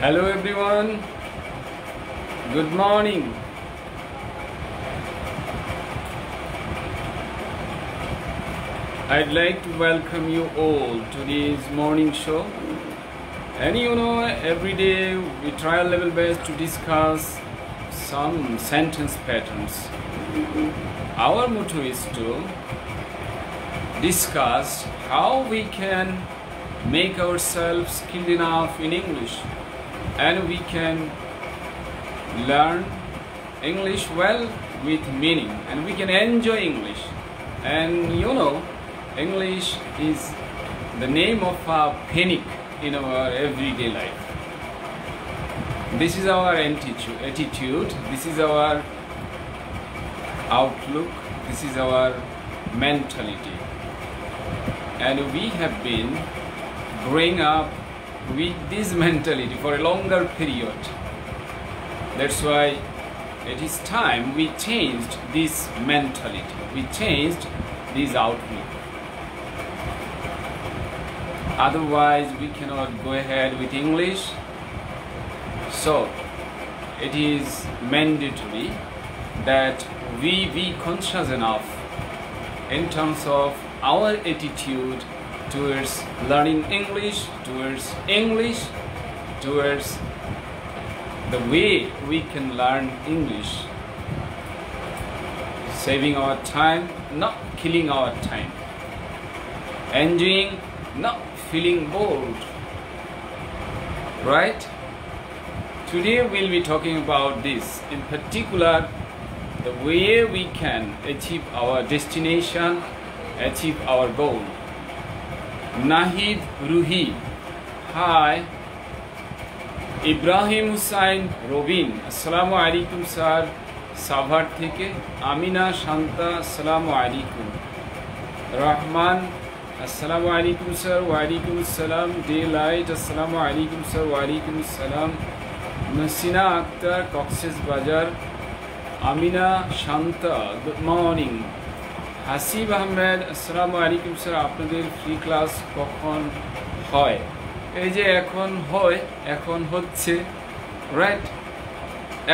Hello everyone, good morning. I'd like to welcome you all to this morning show. And every day we try a level best to discuss some sentence patterns. Our motto is to discuss how we can make ourselves skilled enough in English and we can learn English well with meaning and we can enjoy English. And English is the name of a panic in our everyday life. This is our attitude, this is our outlook, this is our mentality. And we have been growing up with this mentality for a longer period. That's why it is time we changed this mentality, we changed this outlook. Otherwise we cannot go ahead with English. So it is mandatory that we be conscious enough in terms of our attitude towards learning English, towards the way we can learn English, saving our time, not killing our time, enjoying, not feeling bored, right? Today we'll be talking about this, in particular the way we can achieve our destination, achieve our goal. Nahid Ruhi, hi. Ibrahim Hussain Robin, Assalamu alaikum sir. Savar theke. Amina Shanta, Assalamu alaikum. Rahman, Assalamu alaikum sir. Wa alaikum assalam. Daylight, Assalamu alaikum sir. Wa alaikum assalam. Nasina Akhtar, Cox's Bajar. Amina Shanta, good morning. Hasib Ahmed আসসালামু আলাইকুম sir, আপনাদের free class কখন হয়? এই যে এখন হয়, এখন হচ্ছে, রাইট,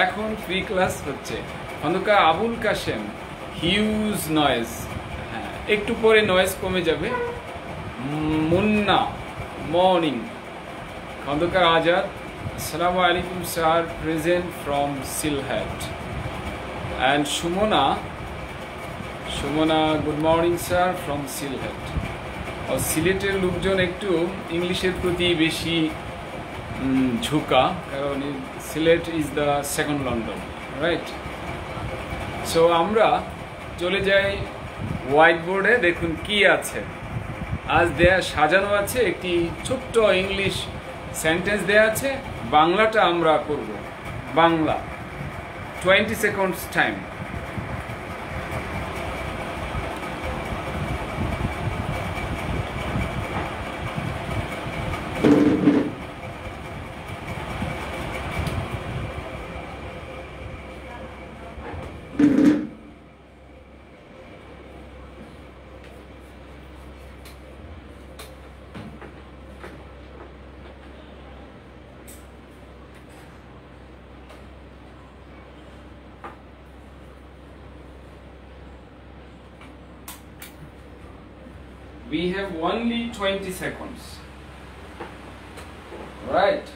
এখন ফ্রি ক্লাস হচ্ছে। খন্দকার আবুল কাশেম, হিউজ নয়েজ, হ্যাঁ একটু পরে নয়েজ কমে যাবে। মুন্না, মর্নিং। খন্দকার আজাদ, আসসালামু আলাইকুম sir, present from Sylhet. And Sumana, good morning sir, from Sylhet. সিলেটের লোকজন একটু ইংলিশের প্রতি বেশি ঝুঁকা, কারণ Sylhet is the second London, right? So আমরা চলে যাই হোয়াইট বোর্ডে। দেখুন কি আছে আজ দেয়া, সাজানো আছে একটি ছোট্ট ইংলিশ সেন্টেন্স দেয়া আছে। বাংলাটা আমরা করব, Bangla 20 seconds time. We have only 20 seconds, right?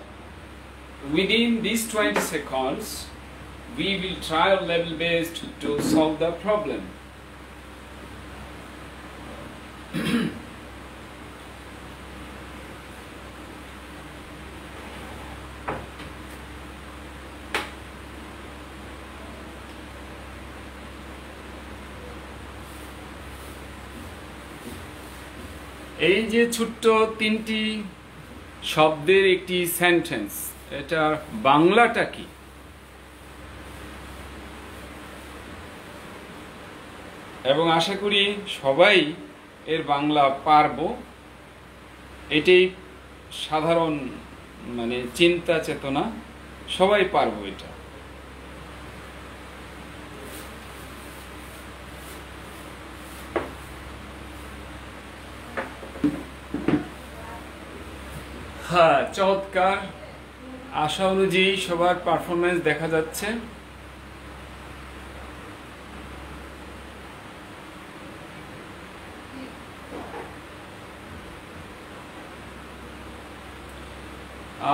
Within these 20 seconds, we will try our level best to solve the problem. এই যে ছোট্ট তিনটি শব্দের একটি সেন্টেন্স, এটা বাংলাটা কি? এবং আশা করি সবাই এর বাংলা পারবো, এটাই সাধারণ চিন্তা চেতনা, সবাই পারবো এটা। হ্যাঁ, চমৎকার। আশা অনুযায়ী সবার পারফরমেন্স দেখা যাচ্ছে।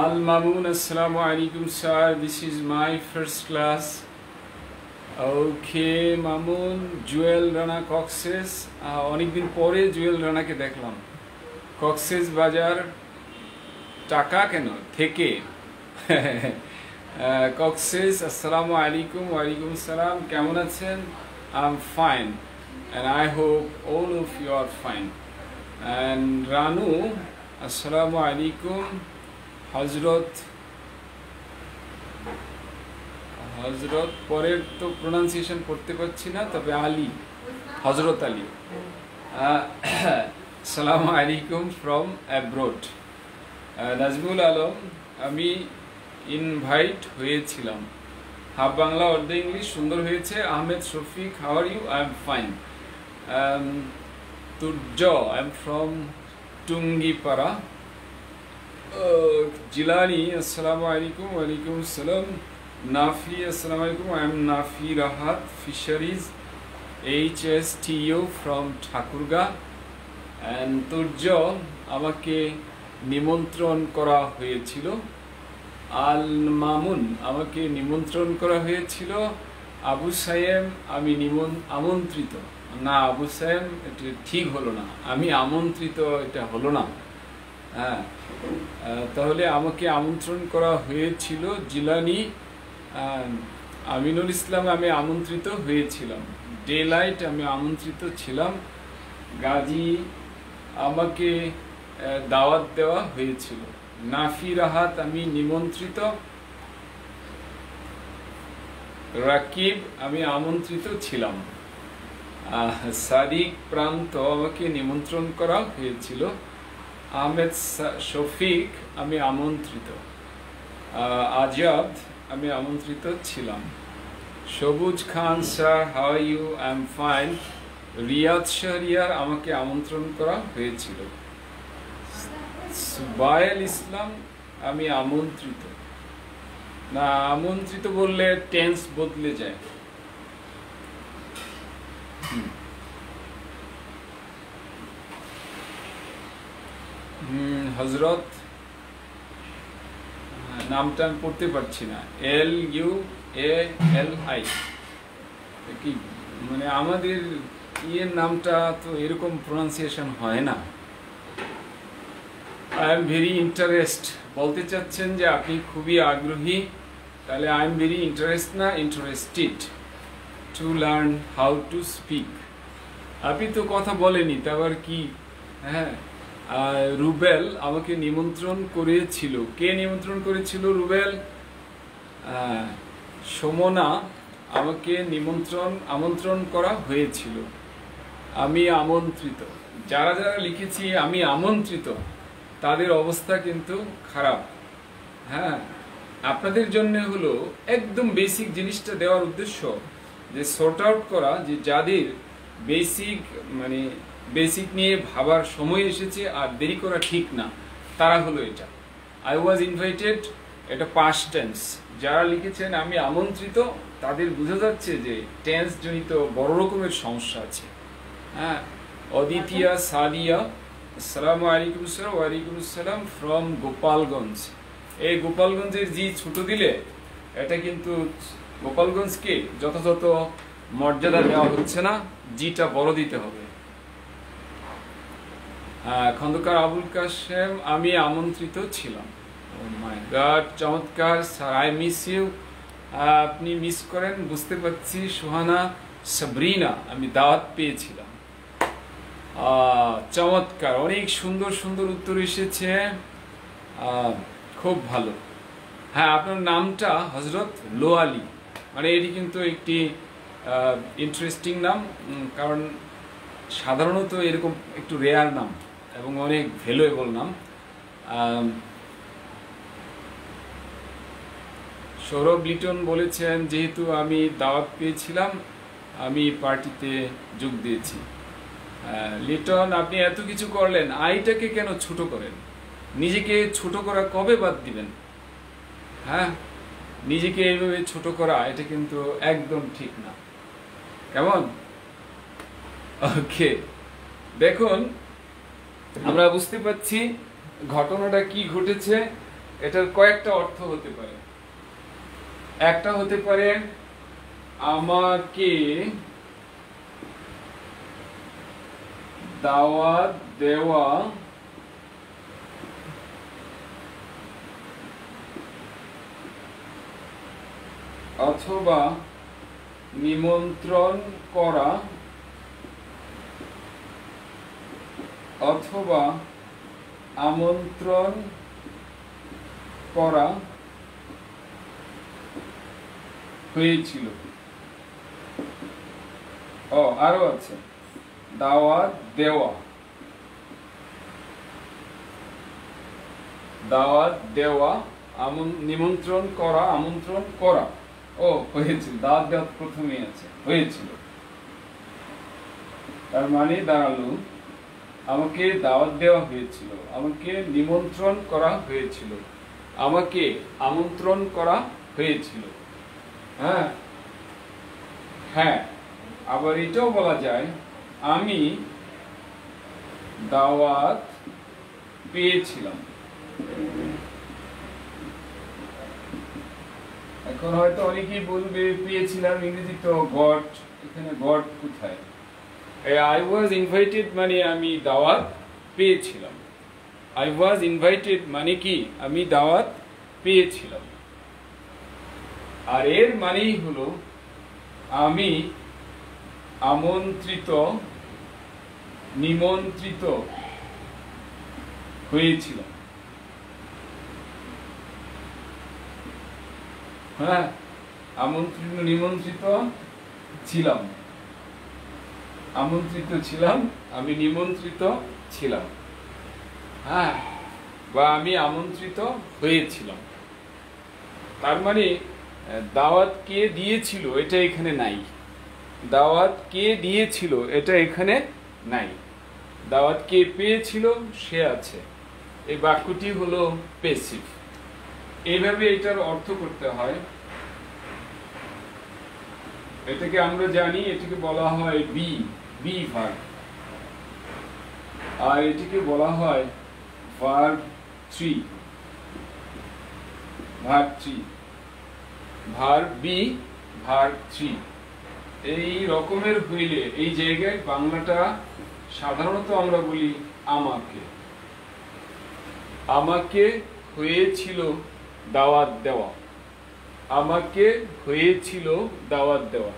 Al Mamun, Assalamu alaikum sir, this is my first class. Okay, Mamun, Jewel Rana Coxes, অনেকদিন পরে জুয়েল রানাকে দেখলাম। কক্সেস বাজার টাকা কেন থেকে কক্সেস, আসসালামু আলাইকুম। ওয়ালাইকুম সালাম, কেমন আছেন? I am fine and I hope all of you are fine. And Ranu, assalamu alaikum. হজরত পরের তো প্রোনাউন্সিয়েশন করতে পারছি না, তবে আলী, হজরত আলী। আসসালামু আলাইকুম ফ্রম অ্যাব্রোড। নাজমুল আলম, আমি ইনভাইট হয়েছিলাম। হাফ বাংলা অর্ধ ইংলিশ সুন্দর হয়েছে। Ahmed Shafiq, how are you? I am fine. Turjo, I am from Tungipara. Jilani, আসসালামু আলাইকুম। ওয়ালাইকুম আসসালাম। নাফি, আসসালামু আলাইকুম। I am Nafi Rahat fisheries, HSTU from Thakurgaon. And Turjo, আমাকে নিমন্ত্রণ করা হয়েছিল। আল মামুন, আমাকে নিমন্ত্রণ করা হয়েছিল। আবু সায়েম, আমি আমন্ত্রিত না। আবু সায়েম, এটা ঠিক হলো না, আমি আমন্ত্রিত, এটা হলো না। হ্যাঁ, তাহলে আমাকে আমন্ত্রণ করা হয়েছিল। জিলানি, আমিনুল ইসলাম, আমি আমন্ত্রিত হয়েছিলাম। ডে লাইট, আমি আমন্ত্রিত ছিলাম। গাজী, আমাকে দাওয়াত দেওয়া হয়েছিল। নাফি রাহাত, আমি নিমন্ত্রিত। রাকিব, আমি আমন্ত্রিত ছিলাম। সাদিক প্রান্ত, আমাকে নিমন্ত্রণ করা হয়েছিল। আহমেদ শফিক, আমি আমন্ত্রিত। আজাদ, আমি আমন্ত্রিত ছিলাম। Sabuj Khan sir, how are you? I am fine. Riyad Shahriar, আমাকে আমন্ত্রণ করা হয়েছিল। সুবায়েল ইসলাম, আমি আমন্ত্রিত না। আমন্ত্রিত বললে টেন্স বদলে যায়। হজরত, নামটা আমি পড়তে পারছি না। LUALI, কি মানে আমাদের ইয়ের নামটা তো এরকম প্রোনাউন্সিয়েশন হয় না। আই এম ভেরি ইন্টারেস্ট, বলতে চাচ্ছেন যে আপনি খুবই আগ্রহী। তাহলে আই এম ভেরি ইন্টারেস্ট না interested to learn how to speak. আপনি তো কথা বলেনি, তারপর কি? হ্যাঁ, রুবেল, আমাকে নিমন্ত্রণ করেছিল। কে নিমন্ত্রণ করেছিল? রুবেল। সমনা, আমাকে আমন্ত্রণ করা হয়েছিল। আমি আমন্ত্রিত। যারা যারা লিখেছি আমি আমন্ত্রিত, তাদের অবস্থা কিন্তু খারাপ। হ্যাঁ, আপনাদের জন্য হলো একদম বেসিক জিনিসটা দেওয়ার উদ্দেশ্য, যে সর্ট আউট করা, যে যাদের বেসিক নিয়ে ভাবার সময় এসেছে আর দেরি করা ঠিক না, তারা হলো এটা। আই ওয়াজ ইনভাইটেড, এটা পাস্ট টেন্স। যারা লিখেছেন আমি আমন্ত্রিত, তাদের বোঝা যাচ্ছে যে টেন্স জনিত বড় রকমের সমস্যা আছে। হ্যাঁ, অদিতিয়া সাদিয়া, আসসালামু আলাইকুম স্যার। ওয়ালাইকুম আসসালাম ফ্রম গোপালগঞ্জ। এই গোপালগঞ্জের জি ছোট দিলে এটা কিন্তু গোপালগঞ্জকে যথাযথ মর্যাদা দেওয়া হচ্ছে না, জিটা বড় দিতে হবে। খন্দকার আবুল কাশেম, আমি আমন্ত্রিত ছিলাম। ও মাই গড, চমৎকার স্যার, আই মিস ইউ। আপনি মিস করেন বুঝতে পারছি। সুহানা সাবরিনা, আমি দাওয়াত পেয়েছিলাম। চমৎকার, অনেক সুন্দর সুন্দর উত্তর এসেছে, খুব ভালো। হ্যাঁ, আপনার নামটা হজরত লোয়ালি, মানে এটি কিন্তু একটি ইন্টারেস্টিং নাম, কারণ সাধারণত এরকম একটু রেয়ার নাম এবং অনেক ভ্যালুয়েবল নাম। সৌরভ লিটন বলেছেন, যেহেতু আমি দাওয়াত পেয়েছিলাম, আমি পার্টিতে যোগ দিয়েছি। লিটন, আপনি এত কিছু করলেন, আইটাকে কেন ছোট করেন? নিজেকে ছোট করা কবে বাদ দিবেন? হ্যাঁ, নিজেকে এইভাবে ছোট করা এটা কিন্তু একদম ঠিক না। কেমন? ওকে, দেখুন আমরা বুঝতে পারছি ঘটনাটা কি ঘটেছে। এটার কয়েকটা অর্থ হতে পারে। একটা হতে পারে আমাকে দাওয়াত দেওয়া অথবা নিমন্ত্রণ করা অথবা আমন্ত্রণ করা হয়েছিল। আরো আছে দাওয়াত দেওয়া, দাওয়াত দেওয়া, নিমন্ত্রণ করা, আমন্ত্রণ করা। হয়েছিল, দাওয়াত দেওয়া প্রথমেই আছে, হয়েছিল। তার মানে দাঁড়ালো আমাকে দাওয়াত দেওয়া হয়েছিল, আমাকে নিমন্ত্রণ করা হয়েছিল, আমাকে আমন্ত্রণ করা হয়েছিল। হ্যাঁ হ্যাঁ, আবার এটাও বলা যায় আমি দাওয়াত পেয়েছিলাম। এখন হয়তো অনেকেই বলবে পেয়েছিলাম ইংরেজি তো গট, এখানে গট কোথায়? I was invited মানে আমি দাওয়াত পেয়েছিলাম। I was invited মানে কি আমি দাওয়াত পেয়েছিলাম। আর এর মানেই হলো আমি আমন্ত্রিত, নিমন্ত্রিত হয়েছিলাম। হ্যাঁ, আমন্ত্রিত নিমন্ত্রিত ছিলাম, আমন্ত্রিত ছিলাম, আমি নিমন্ত্রিত ছিলাম। হ্যাঁ, বা আমি আমন্ত্রিত হয়েছিলাম। তার মানে দাওয়াত কে দিয়েছিল এটা এখানে নাই, দাওয়াত কে দিয়েছিল এটা এখানে নাই, দাওয়াত কে পেয়েছিল সে আছে। এই বাক্যটি হলো প্যাসিভ। এইভাবে এটার অর্থ করতে হয়। এটাকে আমরা জানি, এটাকে বলা হয় বি ভার্ব, আর এটাকে বলা হয় verb 3, verb 3, verb be, verb 3। এই রকমের হইলে এই জায়গায় বাংলাটা সাধারণত আমরা বলি আমাকে, আমাকে হয়েছিল দাওয়াত দেওয়া, আমাকে হয়েছিল দাওয়াত দেওয়া।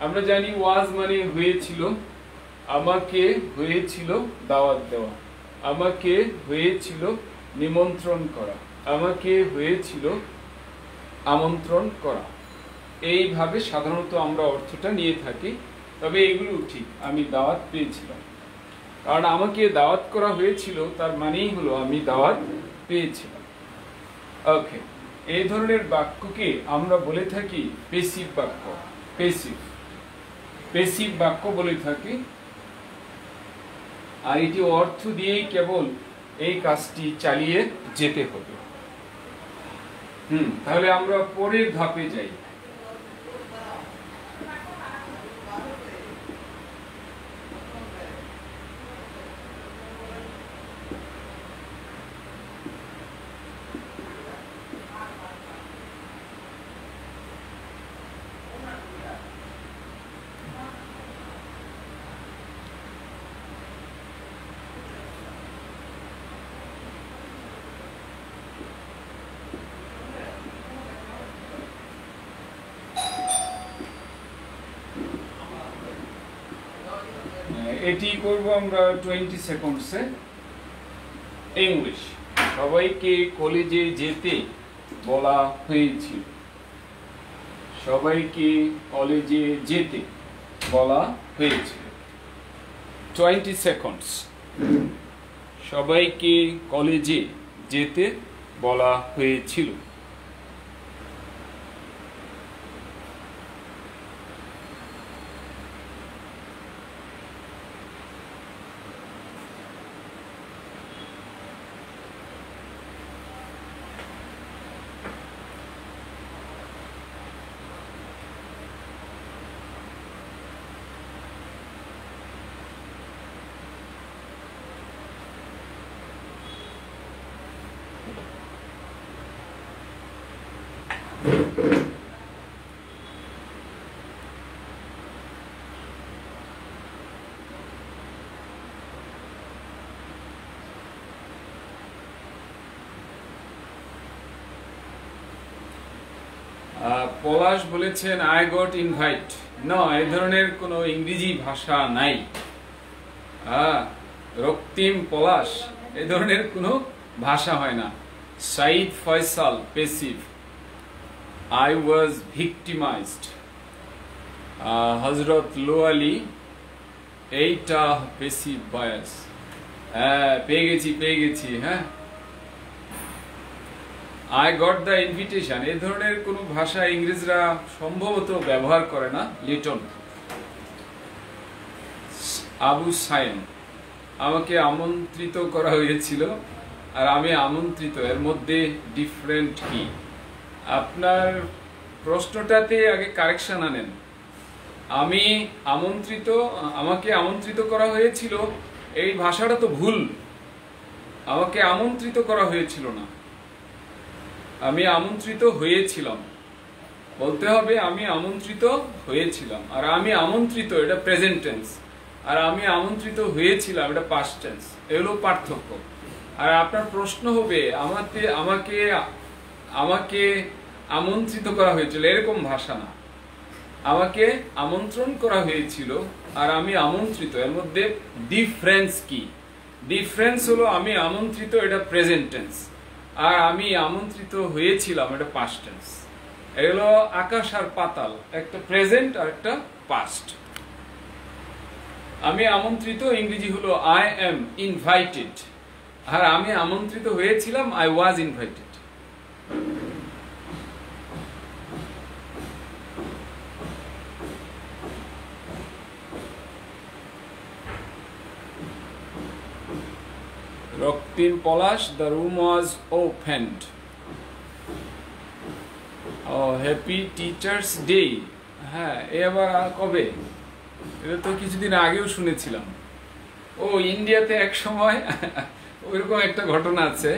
আমরা জানি ওয়াজ মানে হয়েছিল, আমাকে হয়েছিল দাওয়াত দেওয়া, আমাকে হয়েছিল নিমন্ত্রণ করা, আমাকে হয়েছিল আমন্ত্রণ করা। এইভাবে সাধারণত আমরা অর্থটা নিয়ে থাকি। তবে এগুলো ঠিক, আমি দাওয়াত পেয়েছিলাম। কারণ আমাকে দাওয়াত করা হয়েছিল তার মানেই হলো আমি দাওয়াত পেয়েছিলাম। ওকে, এই ধরনের বাক্যকে আমরা বলে থাকি প্যাসিভ বাক্য, প্যাসিভ বাক্য বলে থাকি। আর এটি অর্থ দিয়েই কেবল এই কাজটি চালিয়ে যেতে হবে। তাহলে আমরা পরের ধাপে যাই। এটি করব আমরা 20 সেকেন্ডসে। ইংলিশ, সবাইকে কলেজে যেতে বলা হয়েছিল, সবাইকে কলেজে যেতে বলা হয়েছিল। 20 সেকেন্ডস। সবাইকে কলেজে যেতে বলা হয়েছিল। পলাশ বলেছেন আই গট ইনভাইট। না, এই ধরনের কোনো ইংরেজি ভাষা নাই। রক্তিম, পলাশ, এই ধরনের কোনো ভাষা হয় না। Saeed Faisal passive, I was victimised. Hazrat লো আলী, এইটা পেসিভ ভয়েস। পেয়ে গেছি। হ্যাঁ, আই গট দ্য ইনভিটেশন, এই ধরনের কোনো ভাষা ইংরেজরা সম্ভবত ব্যবহার করে না। লিটন। আবু সাইম, আমাকে আমন্ত্রিত করা হয়েছিল আর আমি আমন্ত্রিত, এর মধ্যে ডিফারেন্ট কি? আপনার প্রশ্নটাতে আগে কারেকশন আনেন। আমাকে আমন্ত্রিত করা হয়েছিল, এই ভাষাটা তো ভুল। আমাকে আমন্ত্রিত করা হয়েছিল না, আমি আমন্ত্রিত হয়েছিলাম বলতে হবে। আমি আমন্ত্রিত হয়েছিলাম, আর আমি আমন্ত্রিত এটা প্রেজেন্ট টেন্স, আর আমি আমন্ত্রিত হয়েছিলাম এটা পাস্ট টেন্স। এগুলো পার্থক্য। আর আপনার প্রশ্ন হবে আমাকে আমন্ত্রিত করা হয়েছিল, এরকম ভাষা না। আমাকে আমন্ত্রণ করা হয়েছিল আর আমি আমন্ত্রিত, এর মধ্যে ডিফারেন্স কি? ডিফারেন্স হলো আমি আমন্ত্রিত এটা প্রেজেন্ট টেন্স, আর আমি আমন্ত্রিত হয়েছিলাম এটা পাস্ট টেন্স। এগুলো আকাশ আর পাতাল, একটা প্রেজেন্ট আর একটা পাস্ট। আমি আমন্ত্রিত ইংরেজি হলো আই এম ইনভাইটেড, আর আমি আমন্ত্রিত হয়েছিলাম I was invited. Raktim, Palash, the room was opened. Happy teachers day. হ্যাঁ, এবার কবে? এটা তো কিছুদিন আগেও শুনেছিলাম। ইন্ডিয়াতে এক সময় ওইরকম একটা ঘটনা আছে।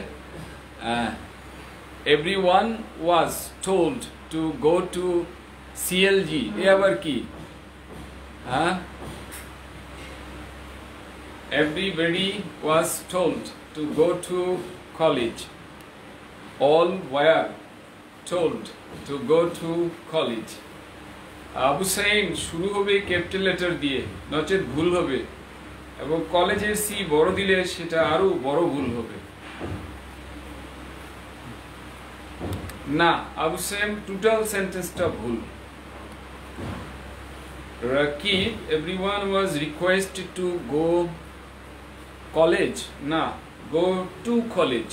Everyone was told to go to CLG. এ আবার কি? Everybody was told to go to college. All were told to go to college. Abu Saim, শুরু হবে ক্যাপিটাল লেটার দিয়ে, নচেত ভুল হবে, এবং কলেজের সি বড় দিলে সেটা আরো বড় ভুল হবে। না আবু সাইম, টোটাল সেন্টেন্সটা ভুল। Rakib, everyone was requested to go college, না go to college.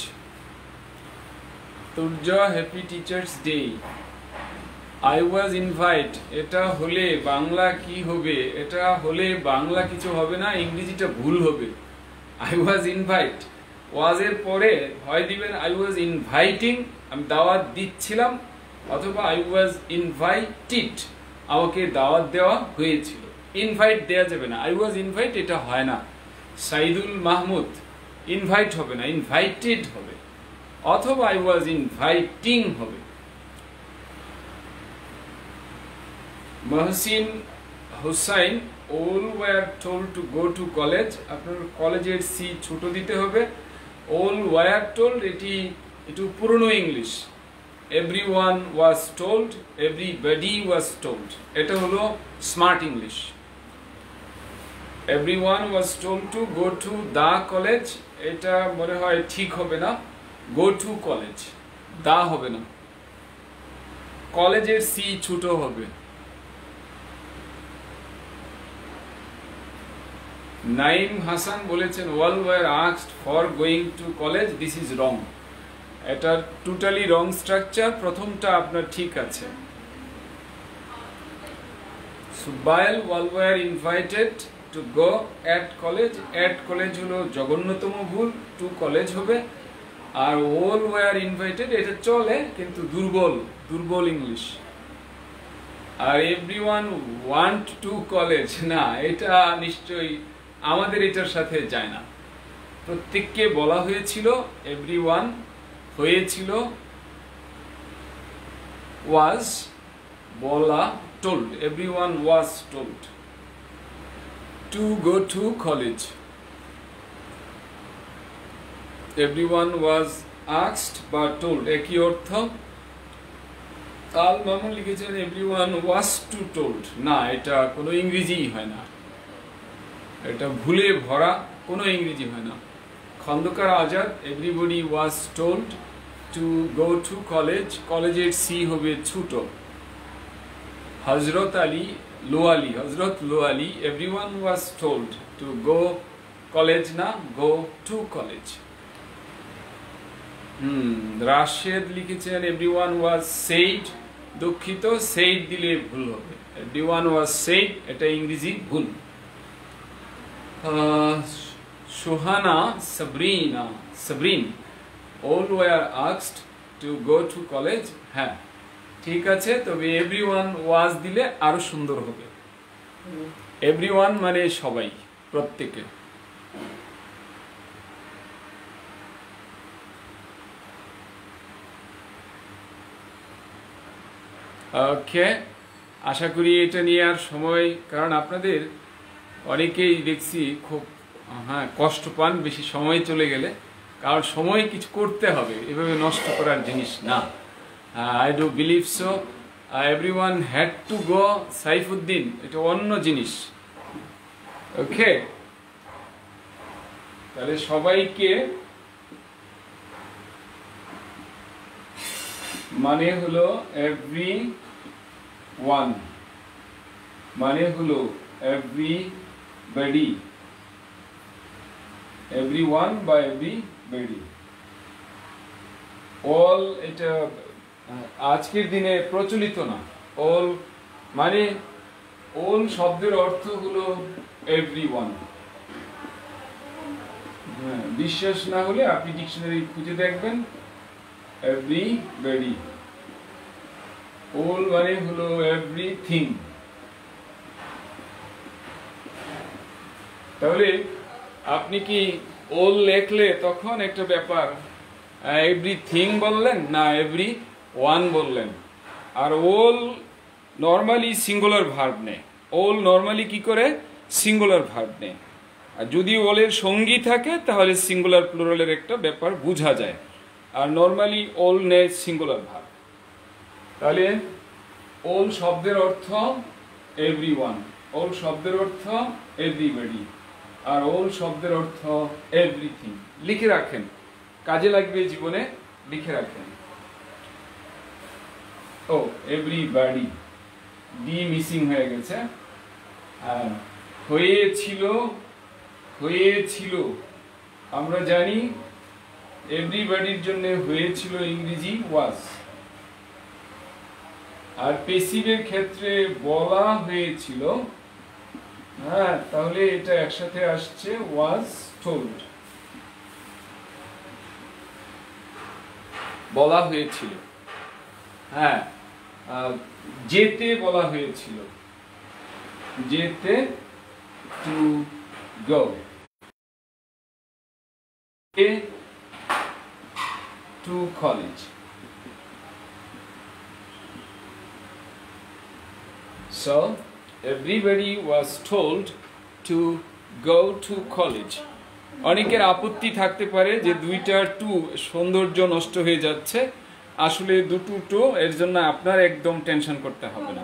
Turja, happy teachers day. I was invite, এটা হলে বাংলা কি হবে? এটা হলে বাংলা কিছু হবে না, ইংরেজিটা ভুল হবে। আই ওয়াজ ইনভাইট, ওয়াজের পরে হয় দিবেন আই ওয়াজ ইনভাইটিং, আমি দাওয়াত দিচ্ছিলাম, অথবা আই ওয়াজ ইনভাইটেড, আমাকে দাওয়াত দেওয়া হয়েছিল। ইনভাইট দেওয়া যাবে না, আই ওয়াজ ইনভাইট এটা হয় না। সাইদুল মাহমুদ, ইনভাইট হবে না, ইনভাইটেড হবে, অথবা আই ওয়াজ ইনভাইটিং হবে। Mohsin Hussain, all were told to go to college, আপনার কলেজের সি ছোট দিতে হবে। all were told এটি পুরনো English. everyone was told, everybody was told, এটা হলো smart English. everyone was told to go to the college, এটা মনে হয় ঠিক হবে না, go to college, দা হবে না, কলেজের সি ছোট হবে। নাইম হাসান বলেছেন all were asked for going to college, this is wrong, এটা টোটালি রং স্ট্রাকচার। প্রথমটা আপনার ঠিক আছে। সুবাইল, all were invited to go at college, at college হলো জঘন্যতম ভুল, টু কলেজ হবে। আর all were invited এটা চলে, কিন্তু দুর্বল ইংলিশ। আর everyone want to college, না এটা নিশ্চয়ই আমাদের এটার সাথে যায় না। প্রত্যেককে বলা হয়েছিল, everyone হয়েছিল, was বলা, told, everyone was told to go to college, everyone was asked বা told একই অর্থ। আল মামুন লিখেছেন এভরিওয়ান ওয়াজ টু টোল্ড। না, এটা কোনো ইংরেজিই হয় না, এটা ভুলে ভরা, কোনো ইংরেজি হয় না। Khondokar Azad everybody was told to go to college, কলেজের সি হবে ছোটো। হজরত আলী লোয়ালি, হজরত লোয়ালি everyone was told to go college, না গো টু কলেজ। রাশেদ লিখেছেন এভরিওয়ান ওয়াজ সেইড। দুঃখিত, সেইড দিলে ভুল হবে, এভরিওয়ান ওয়াজ সেইড এটা ইংরেজি ভুল। Sohana Sabrin all were asked to go to college। হ্যাঁ ঠিক আছে, তবে এভরিওয়ান ওয়াজ দিলে আরো সুন্দর হবে। এভরিওয়ান মানে সবাই, প্রত্যেকে। ওকে, আশা করি এটা নিয়ে আর সময়, কারণ আপনাদের অনেকেই দেখছি খুব কষ্ট পান বেশি সময় চলে গেলে, কারণ সময় কিছু করতে হবে, এভাবে নষ্ট করার জিনিস না। I do believe so everyone had to go Saifuddin, এটা অন্য জিনিস। ওকে, তাহলে সবাইকে মানে হলো এভরিওয়ান, মানে হলো এভরিবডি, এভরিওয়ান বা এভরিবডি। অল এটা আজকের দিনে প্রচলিত না। অল মানে অল শব্দের অর্থ হলো এভরিওয়ান। বিশ্বাস না হলে আপনি ডিকশনারি খুঁজে দেখবেন, এভরিবডি। অল মানে হলো এভরিথিং। তাহলে আপনি কি অল লেখলে তখন একটা ব্যাপার, এভরিথিং বললেন না এভরি ওয়ান বললেন। আর অল নর্মালি সিঙ্গুলার ভার্ব নেয়, অল নর্মালি কি করে সিঙ্গুলার ভার্ব নেয়। আর যদি অলের সঙ্গী থাকে তাহলে সিঙ্গুলার প্লুরালের একটা ব্যাপার বোঝা যায়, আর নর্মালি অল নেয় সিঙ্গুলার ভার্ব। তাহলে অল শব্দের অর্থ এভরিওয়ান, অল শব্দের অর্থ এভরিবডি, আর অল শব্দের অর্থ এভরিথিং। লিখে রাখেন, কাজে লাগবে জীবনে, লিখে রাখেন। ও এভরিবডি, ডি মিসিং হয়ে গেছে। হয়েছিল, হয়েছিল আমরা জানি এভরিবডির জন্য হয়েছিল ইংরেজি ওয়াজ। আর পেসিভের ক্ষেত্রে বলা হয়েছিল, হ্যাঁ তাহলে এটা একসাথে আসছে ওয়াজ টোল্ড, বলা হয়েছিল। হ্যাঁ, যেতে বলা হয়েছিল, যেতে two go, to college. So everybody was told to go to college. অনেকের আপত্তি থাকতে পারে যে দুইটার টু সৌন্দর্য নষ্ট হয়ে যাচ্ছে। আসলে দুটো টু, এর জন্য আপনার একদম টেনশন করতে হবে না।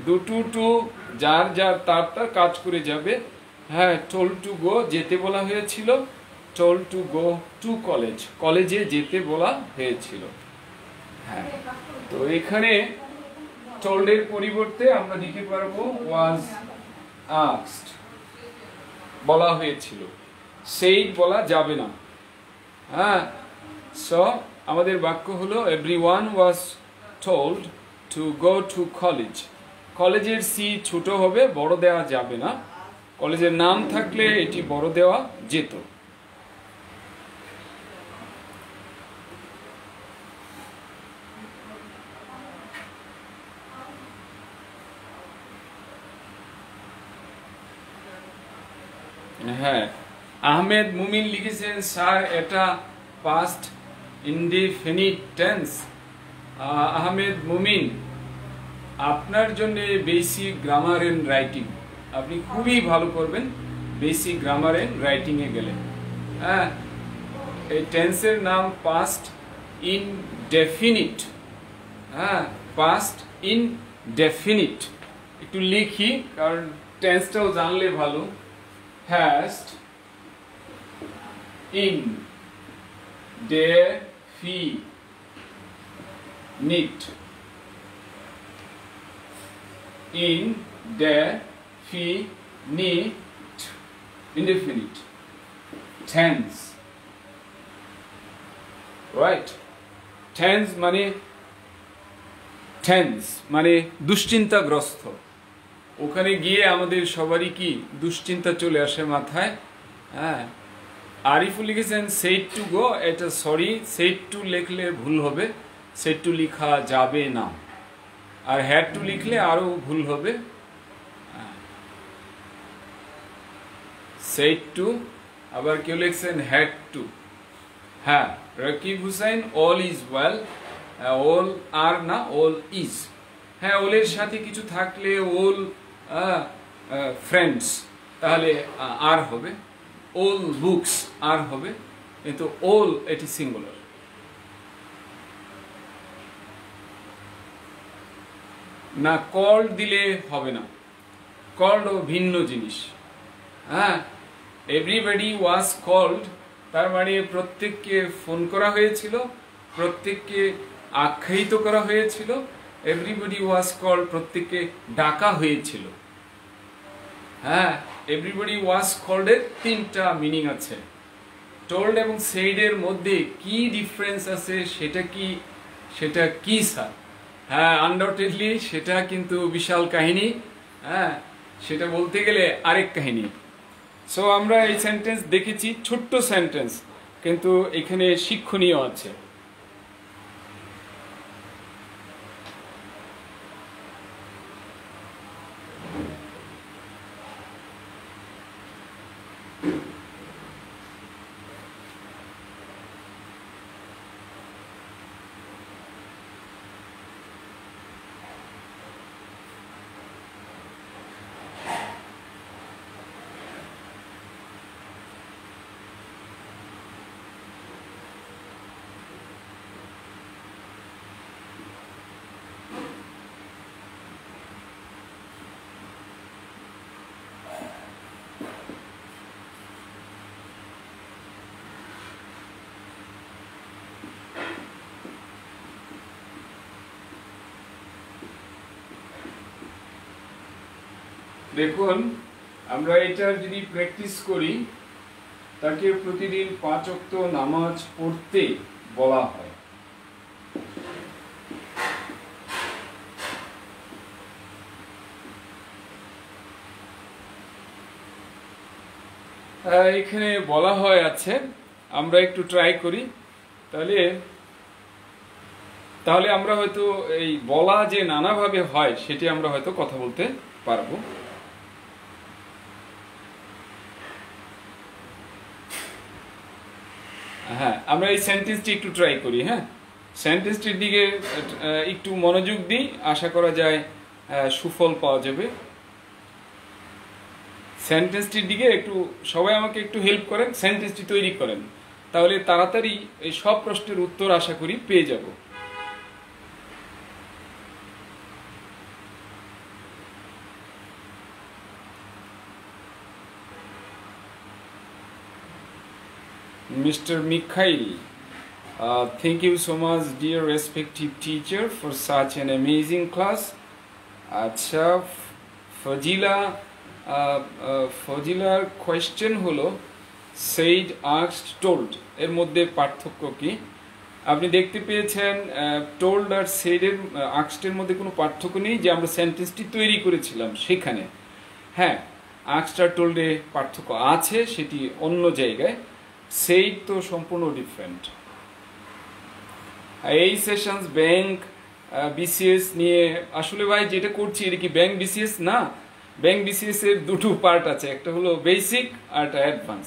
দুটো টু যার যার তার তার কাজ করে যাবে। হ্যাঁ, টোল্ড টু গো যেতে বলা হয়েছিল, told to go to college কলেজে যেতে বলা হয়েছিল। হ্যাঁ, তো এখানে টোল্ডের পরিবর্তে আমরা লিখতে পারবো ওয়াজ আস্কড, বলা হয়েছিল। সেইড বলা যাবে না। হ্যাঁ, সো আমাদের বাক্য হলো everyone was told to go to college. কলেজের সি ছোট হবে, বড় দেওয়া যাবে না। কলেজের নাম থাকলে এটি বড় দেওয়া যেত। হ্যাঁ, আহমেদ মুমিন লিখেছেন স্যার এটা পাস্ট ইনডিফিনিট টেন্স। আহমেদ মুমিন, আপনার জন্য বেসিক গ্রামার এন্ড রাইটিং আপনি খুবই ভালো করবেন বেসিক গ্রামার এন্ড রাইটিং এ গেলে। হ্যাঁ, এই টেন্সের নাম পাস্ট ইনডেফিনিট। হ্যাঁ, পাস্ট ইনডেফিনিট। একটু লিখি কারণ টেন্সটাও জানলে ভালো। হ্যাস্ট indefinite indefinite tense, right? tense মানে দুশ্চিন্তাগ্রস্ত। ওখানে গিয়ে আমাদের সবারই কি দুশ্চিন্তা চলে আসে মাথায়। হ্যাঁ, আরিফুল লিখেছেন সেড টু গো, এটা সরি, সেড টু লিখলে ভুল হবে, সেড টু লিখা যাবে না, আর হ্যাড টু লিখলে আরো ভুল হবে। সেড টু, আবার কেউ লিখছেন হ্যাড টু। হ্যাঁ, Rakib Hussain all is well, all are না, অল ইজ। হ্যাঁ, ওলের সাথে কিছু থাকলে ওল ফ্রেন্ডস তাহলে আর হবে, all books আর হবে, কিন্তু all এটি সিঙ্গুলার। না কল্ড দিলে হবে না, কল্ড ও ভিন্ন জিনিস। হ্যাঁ, এভরিবডি ওয়াজ কল্ড, তার মানে প্রত্যেককে ফোন করা হয়েছিল, প্রত্যেককে আখ্যায়িত করা হয়েছিল। এভরিবডি ওয়াজ কল্ড, প্রত্যেককে ডাকা হয়েছিল। হ্যাঁ, এভরিবডি ওয়াজ কল্ড এর তিনটা মিনিং আছে। টোল্ড এবং সেইড এর মধ্যে কি ডিফারেন্স আছে সেটা কি স্যার? হ্যাঁ, আনডাউটেডলি সেটা কিন্তু বিশাল কাহিনী। হ্যাঁ, সেটা বলতে গেলে আরেক কাহিনী। সো আমরা এই সেন্টেন্স দেখেছি, ছোট্ট সেন্টেন্স, কিন্তু এখানে শিক্ষণীয় আছে। দেখুন, আমরা এটা যদি প্র্যাকটিস করি, তাকে প্রতিদিন 5 ওয়াক্ত নামাজ পড়তে বলা হয়। এখানে বলা হয় আছে, আমরা একটু ট্রাই করি, তাহলে আমরা হয়তো এই বলা যে নানাভাবে হয় সেটি আমরা হয়তো কথা বলতে পারবো। হ্যাঁ, আমরা এই সেন্টেন্সটি একটু ট্রাই করি। হ্যাঁ, সেন্টেন্সটির দিকে একটু মনোযোগ দিই, আশা করা যায় সুফল পাওয়া যাবে। সেন্টেন্সটির দিকে একটু সবাই আমাকে একটু হেল্প করেন, সেন্টেন্সটি তৈরি করেন, তাহলে তাড়াতাড়ি এই সব প্রশ্নের উত্তর আশা করি পেয়ে যাব। Mr. Mikhail, thank you so much, dear respective teacher, for such an amazing class. আচ্ছা, ফজিলার কোয়েশ্চেন হলো said, asked, told এর মধ্যে পার্থক্য কি? আপনি দেখতে পেয়েছেন told আর said এর asked এর মধ্যে কোনো পার্থক্য নেই, যে আমরা সেন্টেন্সটি তৈরি করেছিলাম সেখানে। হ্যাঁ, asked আর told এ পার্থক্য আছে, সেটি অন্য জায়গায়। said তো সম্পূর্ণ ডিফারেন্ট। এই সেশনস ব্যাংক বিসিএস নিয়ে আসলে ভাই যেটা করছি এটা কি ব্যাংক বিসিএস না? ব্যাংক বিসিএস এর দুটো পার্ট আছে, একটা হলো বেসিক আর একটা অ্যাডভান্স।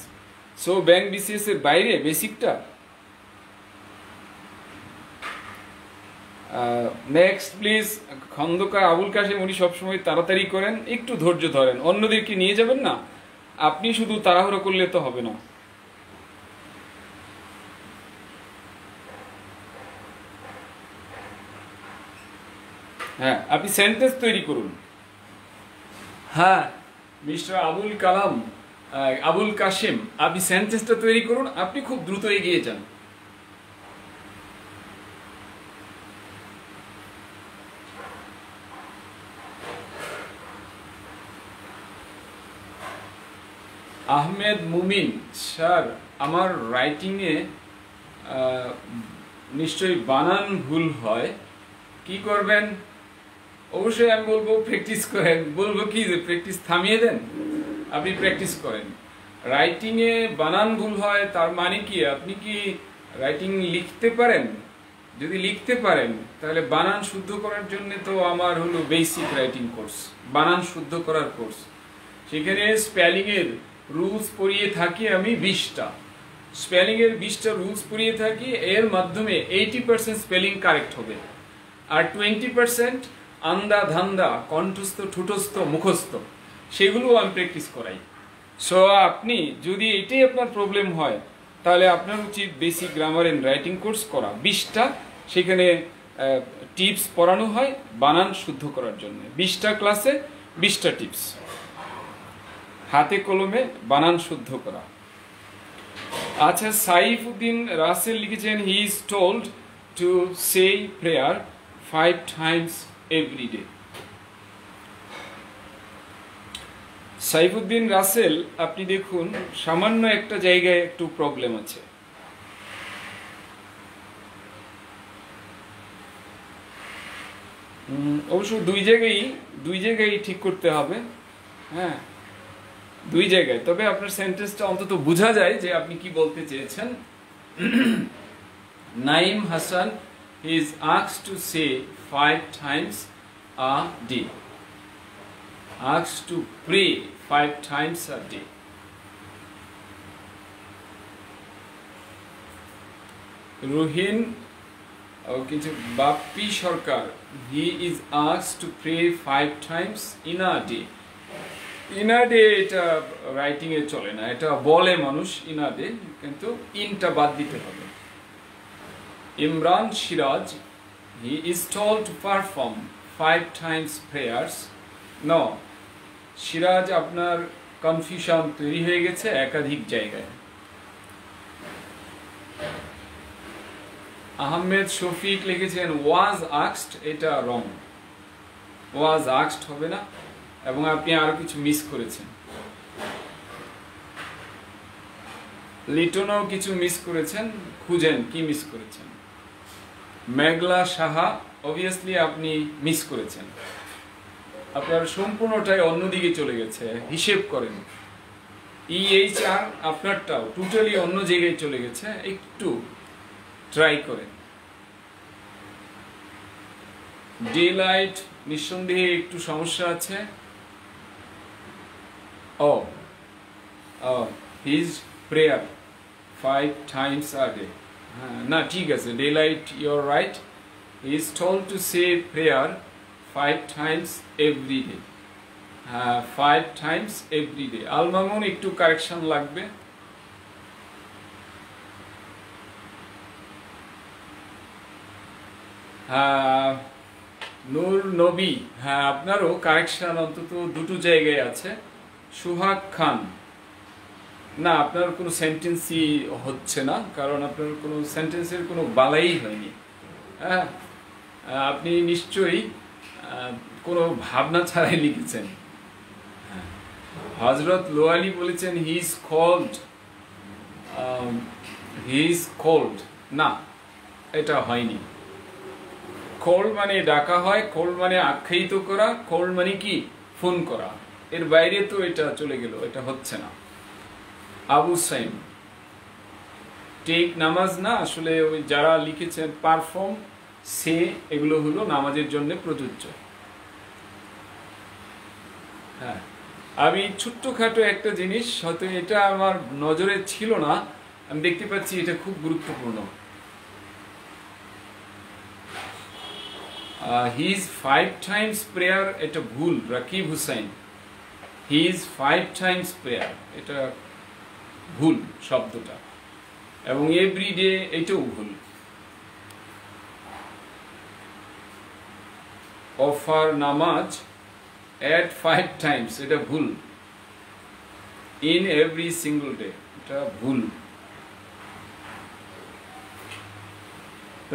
সো ব্যাংক বিসিএস এর বাইরে বেসিকটা। নেক্সট প্লিজ, খন্দকার আবুল কাশেম, উনি সবসময় তাড়াতাড়ি করেন, একটু ধৈর্য ধরেন, অন্যদেরকে নিয়ে যাবেন না, আপনি শুধু তাড়াহুড়ো করলে তো হবে না। হ্যাঁ, আপনি সেন্টেন্স তৈরি করুন। হ্যাঁ মিস্টার আবুল কাশেম, আপনি সেন্টেন্সটা তৈরি করুন, আপনি খুব দ্রুত এগিয়ে যান। আহমেদ মুমিন, স্যার আমার রাইটিংয়ে নিশ্চয়ই বানান ভুল হয়, কি করবেন? অবশ্যই আমি বলবো প্র্যাকটিস করেন। বলবো কি যে প্র্যাকটিস থামিয়ে দেন, আপনি প্র্যাকটিস করেন। রাইটিংয়ে বানান ভুল হয় তার মানে কি আপনি কি রাইটিং লিখতে পারেন? যদি লিখতে পারেন তাহলে বানান শুদ্ধ করার জন্য তো আমার হলো বেসিক রাইটিং কোর্স, বানান শুদ্ধ করার কোর্স। সেখানে স্পেলিংয়ের রুলস পড়িয়ে থাকি আমি 20টা, স্পেলিংয়ের 20টা রুলস পড়িয়ে থাকি। এর মাধ্যমে 80% স্পেলিং কারেক্ট হবে, আর 20% আন্দা ধান্দা, কণ্ঠস্থ, ঠুটস্থ, মুখস্থ, সেগুলো আমি প্র্যাকটিস করাই। সো আপনি যদি এটাই আপনার প্রবলেম হয় তাহলে আপনার উচিত basic grammar and writing course করা 20টা। সেখানে টিপস পড়ানো হয় বানান শুদ্ধ করার জন্য। 20টা ক্লাসে 20টা টিপস, হাতে কলমে বানান শুদ্ধ করা। আচ্ছা, সাইফুদ্দিন রাসেল লিখেছেন he is told to say prayer 5 times every day. Saifuddin Rasel, আপনি দেখুন সামান্য একটা জায়গায় একটু প্রবলেম আছে। অবশ্য দুই জায়গায় ঠিক করতে হবে। হ্যাঁ, দুই জায়গায়, তবে আপনার সেন্টেন্সটা অন্তত বোঝা যায় যে আপনি কি বলতে চেয়েছেন। Naim Hasan is asked to say 5 times a day, asked to pray 5 times a day. Rohin কিছু বাপ্পি সরকার, he is asked to pray 5 times in a day. In a day এটা রাইটিং এ চলে না, এটা বলে মানুষ in a day, কিন্তু ইনটা বাদ দিতে হবে। Imran Siraj, he is told to perform 5 times prayers. No, Siraj আপনার কনফিউশন তৈরি হয়ে গেছে একাধিক জায়গায়। আহমেদ শফিক লিখেছেন was asked, এটা রং, was asked হবে না, এবং আপনি আরো কিছু মিস করেছেন। লিটনও কিছু মিস করেছেন, খুঁজেন কি মিস করেছেন। মেঘলা সাহা, অবভিয়াসলি আপনি মিস করেছেন, আপনার সম্পূর্ণটাই অন্যদিকে চলে গেছে, হিসেব করেন। EHR আপনারটাও টোটালি অন্য জায়গায় চলে গেছে, একটু ট্রাই করেন। ডে লাইট, নিঃসন্দেহে একটু সমস্যা আছে। His prayer 5 times a day, না ঠিক আছে, day light your right, he is told to say prayer 5 times every day. 5 times every day. Al Mamun একটু কারেকশন লাগবে। নূর নবী, হ্যাঁ আপনারও কারেকশন অন্তত দুটো জায়গায় আছে। সুহাগ খান, না আপনার কোনো সেন্টেন্সই হচ্ছে না, কারণ আপনার কোনো সেন্টেন্সের কোনো বালাই হয়নি। হ্যাঁ, আপনি নিশ্চয়ই কোনো ভাবনা ছাড়াই লিখেছেন। হজরত লোয়ালি বলেছেন হি ইজ কল্ড, না এটা হয়নি। কল মানে ডাকা হয়, কল মানে আখ্যায়িত করা, কল মানে কি ফোন করা, এর বাইরে তো এটা চলে গেল, এটা হচ্ছে না। আবু সাইম, টেক নামাজ না, আসলে ওই যারা লিখেছেন পারফর্ম, সে, এগুলো হলো নামাজের জন্য প্রযোজ্য। হ্যাঁ, আমি ছোট্টখাটো একটা জিনিস, হয়তো এটা আমার নজরে ছিল না, আমি দেখতে পাচ্ছি এটা খুব গুরুত্বপূর্ণ। হিজ 5 times প্রেয়ার, এটা ভুল। Rakib Hussain, his 5 times prayer, এটা ভুল শব্দটা, এবং এভরিডে এটাও ভুল। অফার নামাজ at 5 times, এটা ভুল। in every single day, এটা ভুল।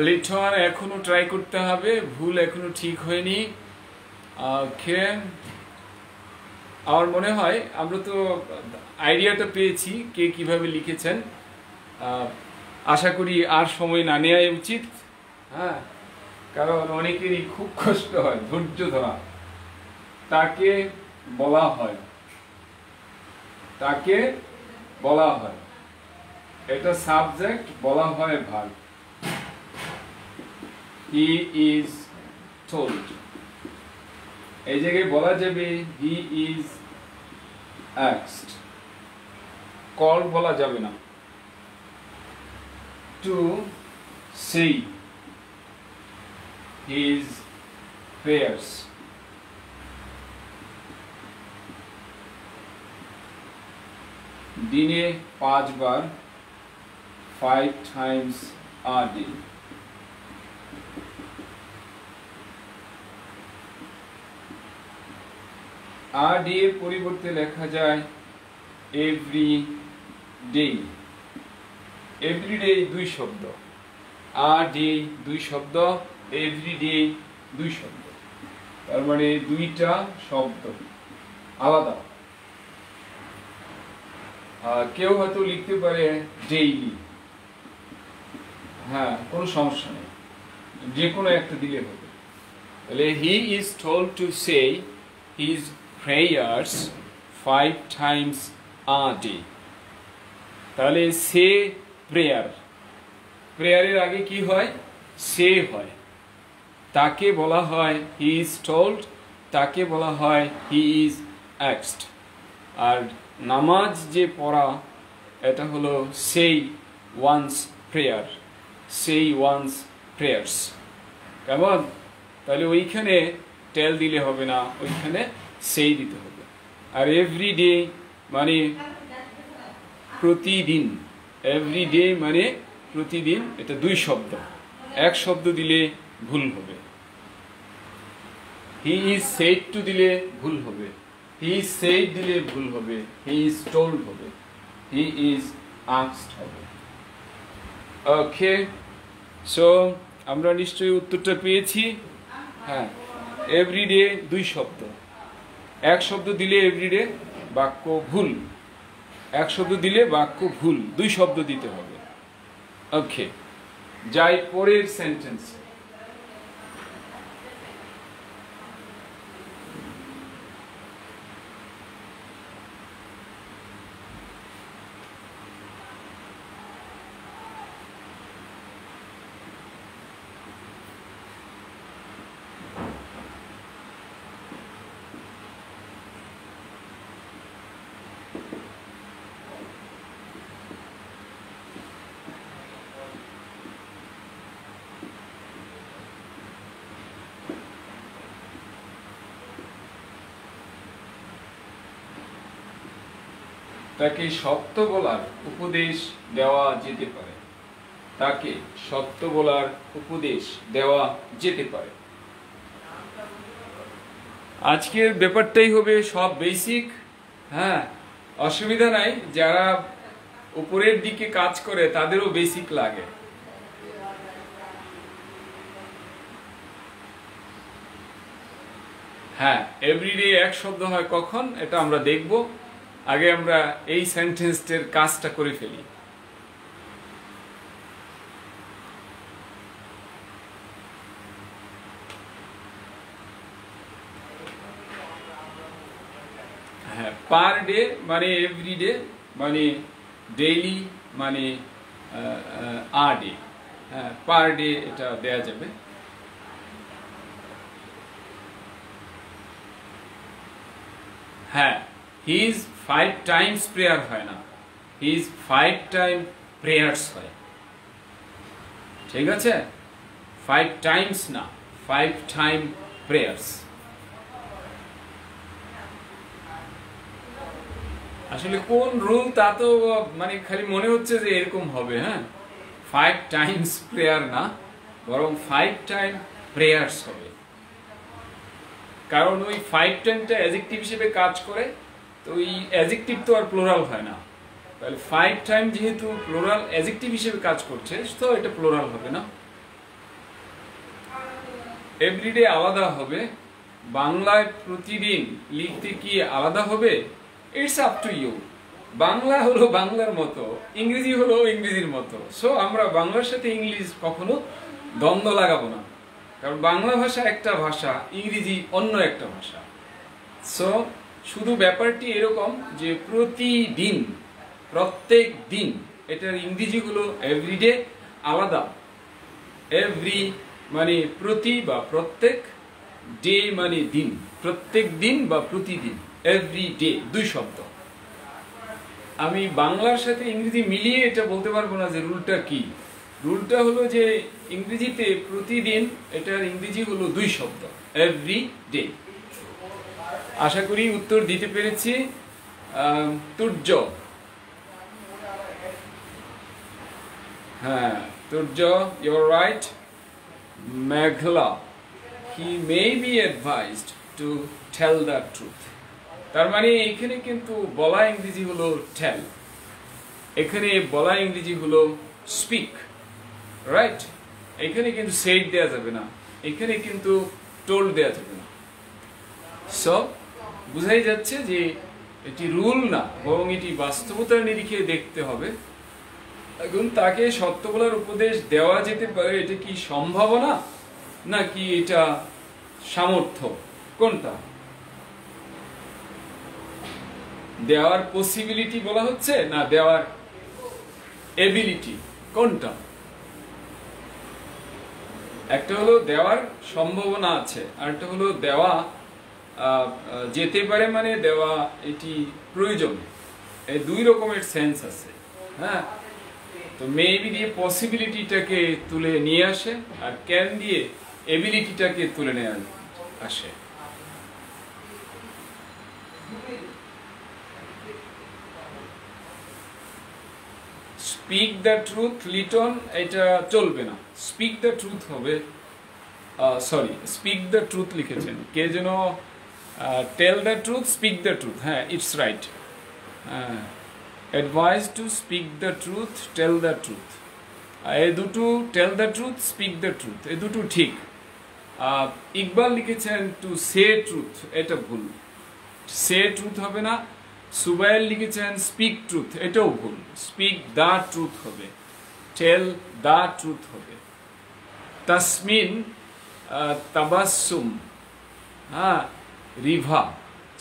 লিটন এখনো ট্রাই করতে হবে, ভুল এখনো ঠিক হয়নি। ওকে, আমার মনে হয় আমরা তো আইডিয়াটা পেয়েছি কে কিভাবে লিখেছেন। আশা করি আর সময় না নেওয়াই উচিত, হ্যাঁ, কারণ অনেকেরই খুব কষ্ট হয় ধৈর্য ধরা। তাকে বলা হয়, তাকে বলা হয়, এটা সাবজেক্ট, বলা হয় ভার্ব। হি ইজ টোল্ড, এই জায়গায় বলা যাবে হি ইজ asked, কল বলা যাবে না। টু say his prayers, দিনে 5 বার, 5 times a day। a day এর পরিবর্তে লেখা যায় every day। every day 2 শব্দ, a day 2 শব্দ, every day 2 শব্দ, তার মানে 2টা শব্দ আলাদা। কেউ হয়তো লিখতে পারে ডেইলি, হ্যাঁ, কোনো সমস্যা নেই, যে কোনো একটা দিলে হবে। তাহলে হি is told to say his prayers 5 times a day। তাহলে সে প্রেয়ার, প্রেয়ারের আগে কি হয়? সে হয়। তাকে বলা হয় হি ইজ টোল্ড, তাকে বলা হয় হি ইজ asked। আর নামাজ যে পড়া, এটা হলো সেই ওয়ান্স প্রেয়ার, সেই ওয়ান্স প্রেয়ার্স। কেমন? তাহলে ওইখানে টেল দিলে হবে না, ওইখানে সেই দিতে হবে। আর এভরি ডে মানে প্রতিদিন, এভরি ডে মানে প্রতিদিন, এটা 2 শব্দ, 1 শব্দ দিলে ভুল হবে। হি ইজ সেড টু দিলে ভুল হবে, হি ইজ সেড দিলে ভুল হবে, হি ইজ টোল্ড হবে, হি ইজ আস্কড হবে। ওকে, সো আমরা নিশ্চয়ই উত্তরটা পেয়েছি। হ্যাঁ, এভরিডে 2 শব্দ, 1 শব্দ দিলে এভরিডে বাক্য ভুল, 1 শব্দ দিলে বাক্য ভুল, 2 শব্দ দিতে হবে। ওকে, যাই পরের সেন্টেন্স। তাকে সত্য বলার উপদেশ দেওয়া যেতে পারে, তাকে সত্য বলার উপদেশ দেওয়া যেতে পারে। আজকের ব্যাপারটাই হবে সব বেসিক, হ্যাঁ, অসুবিধা নাই। যারা উপরের দিকে কাজ করে তাদেরও বেসিক লাগে। হ্যাঁ, এভরিডে 1 শব্দ হয় কখন, এটা আমরা দেখব। আগে আমরা এই সেন্টেন্সটার কাজটা করে ফেলি। হ্যাঁ, পার ডে মানে এভরিডে মানে ডেইলি মানে আ ডে, হ্যাঁ, পার ডে এটা দেয়া যাবে। হ্যাঁ, হিজ 5 টাইমস প্রেয়ার হয় না, হিজ 5 টাইম প্রেয়ার্স হয়। ঠিক আছে, 5 টাইমস না, 5 টাইম প্রেয়ার্স। আসলে কোন রুল তা তো মানে খালি মনে হচ্ছে যে এরকম হবে। হ্যাঁ, 5 টাইমস প্রেয়ার না, বরং 5 টাইম প্রেয়ার্স হবে। কারণ ওই 5 টাইমটা অ্যাডজেক্টিভ হিসেবে কাজ করে, তো ওই অ্যাডজেক্টিভ তো আর প্লুরাল হয় না, তাহলে 5 টাইম যেহেতু প্লুরাল অ্যাডজেক্টিভ হিসেবে কাজ করছে, তো এটা প্লুরাল হবে না। এভরিডে আলাদা হবে, বাংলায় প্রতিদিন লিখতে কি আলাদা হবে? It's up to you. Bangla হলো বাংলার মতো, ইংরেজি হলো ইংরেজির মতো। সো আমরা বাংলার সাথে ইংলিশ কখনো দ্বন্দ্ব লাগাবো না, কারণ বাংলা ভাষা একটা ভাষা, ইংরেজি অন্য একটা ভাষা। সো শুধু ব্যাপারটি এরকম যে প্রতিদিন, প্রত্যেক দিন, এটার ইংরেজি হলো এভরিডে আলাদা। এভরি মানে প্রতি বা প্রত্যেক, ডে মানে দিন, প্রত্যেক দিন বা প্রতিদিন, এভরি ডে, দুই শব্দ। আমি বাংলার সাথে ইংরেজি মিলিয়ে এটা বলতে পারবো না যে রুলটা কি। রুলটা হলো যে ইংরেজিতে প্রতিদিন, এটার ইংরেজি হলো দুই শব্দ, এভরি ডে। আশা করি উত্তর দিতে পেরেছি। তুর্য, হ্যাঁ Turya, your right. Meghla, he may be advised to tell the truth। তার মানে এখানে কিন্তু বলা ইংরেজি হলো টেল, এখানে বলা ইংরেজি হলো স্পিক, রাইট? এখানে কিন্তু সেড দেয়া যাবে না, এখানে কিন্তু টোল্ড দেয়া যাবে না। সো বুঝাই যাচ্ছে যে এটি রুল না, বরং এটি বাস্তবতার নিরিখে দেখতে হবে। এখন তাকে সত্য বলার উপদেশ দেওয়া যেতে পারে, এটা কি সম্ভাবনা নাকি এটা সামর্থ্য? কোনটা? দেওয়ার পসিবিলিটি বলা হচ্ছে না দেওয়ার এবিলিটি? কোনটা? একটা হলো দেওয়ার সম্ভাবনা আছে, আর একটা হলো দেওয়া যেতে পারে, মানে দেওয়া এটি প্রয়োজন। এই দুই রকমের সেন্স আছে। হ্যাঁ, তো মেবি দিয়ে পসিবিলিটিটাকে তুলে নিয়ে আসে, আর ক্যান দিয়ে এবিলিটিটাকে তুলে নিয়ে আসে। স্পিক দ্য ট্রুথ, লিটন, এটা চলবে না, স্পিক দ্য ট্রুথ হবে। সরি, স্পিক দ্য ট্রুথ লিখেছেন কে যেন, tell the truth, speak the truth, হ্যাঁ it's right. Advice to speak the truth, tell the truth, এই দুটো, tell the truth, speak the truth, এই দুটো ঠিক। ইকবাল লিখেছেন টু সে ট্রুথ, এটা ভুল, সে ট্রুথ হবে না। সুবাইল লিখেছেন স্পিক ট্রুথ, এটাও ভুল, স্পিক দ্য ট্রুথ হবে, টেল দ্য ট্রুথ হবে। তাসমিন তাবাসসুম, হ্যাঁ রিভা,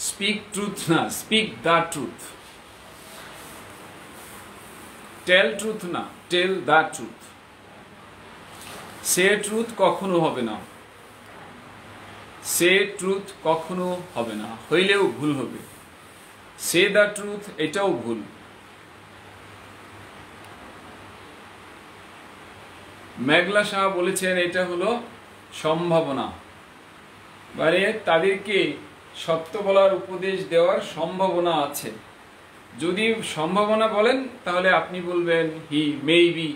স্পিক ট্রুথ না, speak the truth. Tell truth না, টেল দ্য ট্রুথ। সে ট্রুথ কখনো হবে না, সে ট্রুথ কখনো হবে না, হইলেও ভুল হবে। সে দ্য ট্রুথ, এটাও ভুল। মেঘলা শাহ বলেছেন এটা হলো সম্ভাবনা, মানে তাদেরকে সত্য বলার উপদেশ দেওয়ার সম্ভাবনা আছে। যদি সম্ভাবনা বলেন তাহলে আপনি বলবেন হি মে বি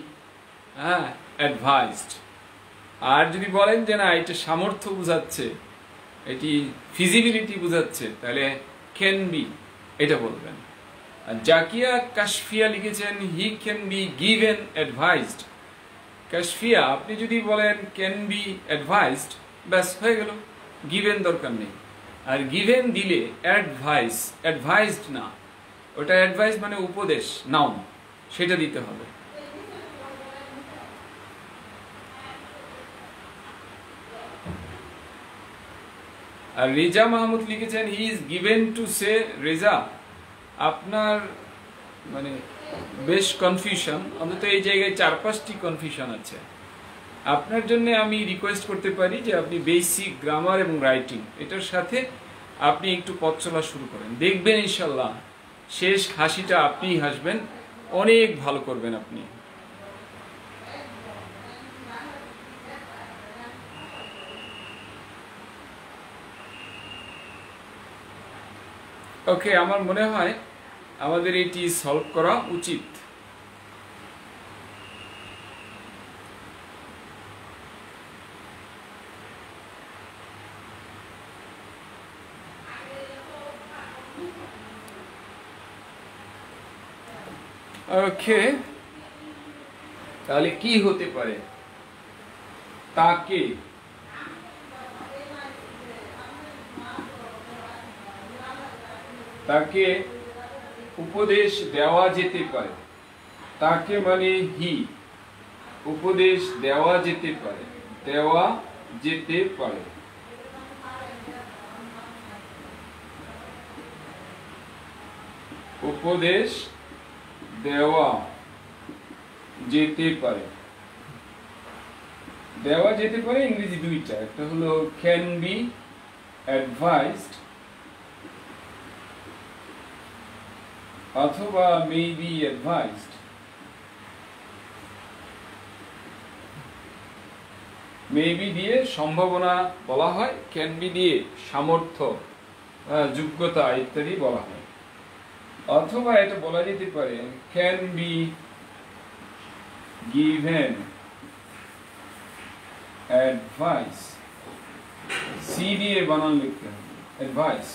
অ্যাডভাইসড। আর যদি বলেন যে না এটা সামর্থ্য বোঝাচ্ছে, এটি ফিজিবিলিটি বোঝাচ্ছে, তাহলে ক্যান বি এটা বলবেন। আর জাকিয়া কাশফিয়া লিখেছেন হি can be given advised. Kashfia, আপনি যদি বলেন ক্যান বি অ্যাডভাইসড, ব্যাস হয়ে গেল, গিভেন দরকার নেই। আর গিভেন দিলে অ্যাডভাইস, অ্যাডভাইসড না, ওটা অ্যাডভাইস মানে উপদেশ, নাউন, সেটা দিতে হবে। আর রেজা মাহমুদ লিখেছেন he is given to say. Reza, আপনার মানে বেশ কনফিউশন, অন্তত এই জায়গায় 4-5টি কনফিউশন আছে। আপনার জন্য আমি রিকোয়েস্ট করতে পারি যে আপনি বেসিক গ্রামার এবং রাইটিং এটার সাথে আপনি একটু পথ চলা শুরু করেন, দেখবেন ইনশাল্লাহ শেষ হাসিটা আপনিই হাসবেন, অনেক ভালো করবেন আপনি। ওকে, আমার মনে হয় আমাদের এটি সলভ করা উচিত। ওকে, তাহলে কি হতে পারে? তাকে, তাকে উপদেশ দেওয়া যেতে পারে। তাকে মানে হি, উপদেশ দেওয়া যেতে পারে, দেওয়া যেতে পারে। উপদেশ দেওয়া যেতে পারে, দেওয়া যেতে পারে ইংরেজি দুইটা, একটা হলো ক্যান বি অ্যাডভাইসড অথবা মে বি অ্যাডভাইসড। মে বি দিয়ে সম্ভাবনা বলা হয়, ক্যান বি দিয়ে সামর্থ্য, যোগ্যতা ইত্যাদি বলা হয়। অথবা এটা বলা যেতে পারে can be given advice, C দিয়ে বানান লিখতে হবে অ্যাডভাইস,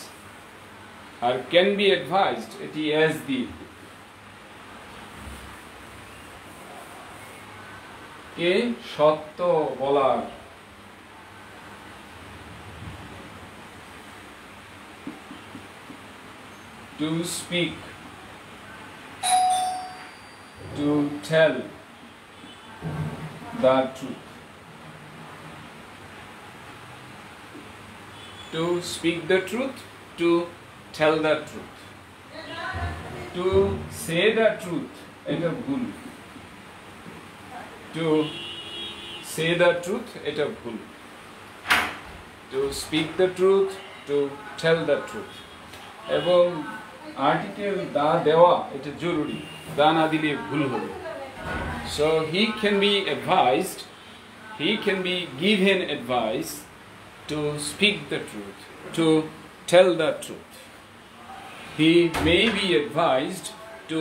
আর ক্যান বি অ্যাডভাইসড এটি এস দিয়ে। কে সত্য বলার, to speak, to tell the truth, to speak the truth, to tell the truth, to say the truth এটা ভুল, to say the truth এটা ভুল, to speak the truth, to tell the truth। এবং article the দেওয়া এটা জরুরি, the না দিলে ভুল হবে। So he can be advised, he can be given advice to speak the truth, to tell the truth. He may be advised to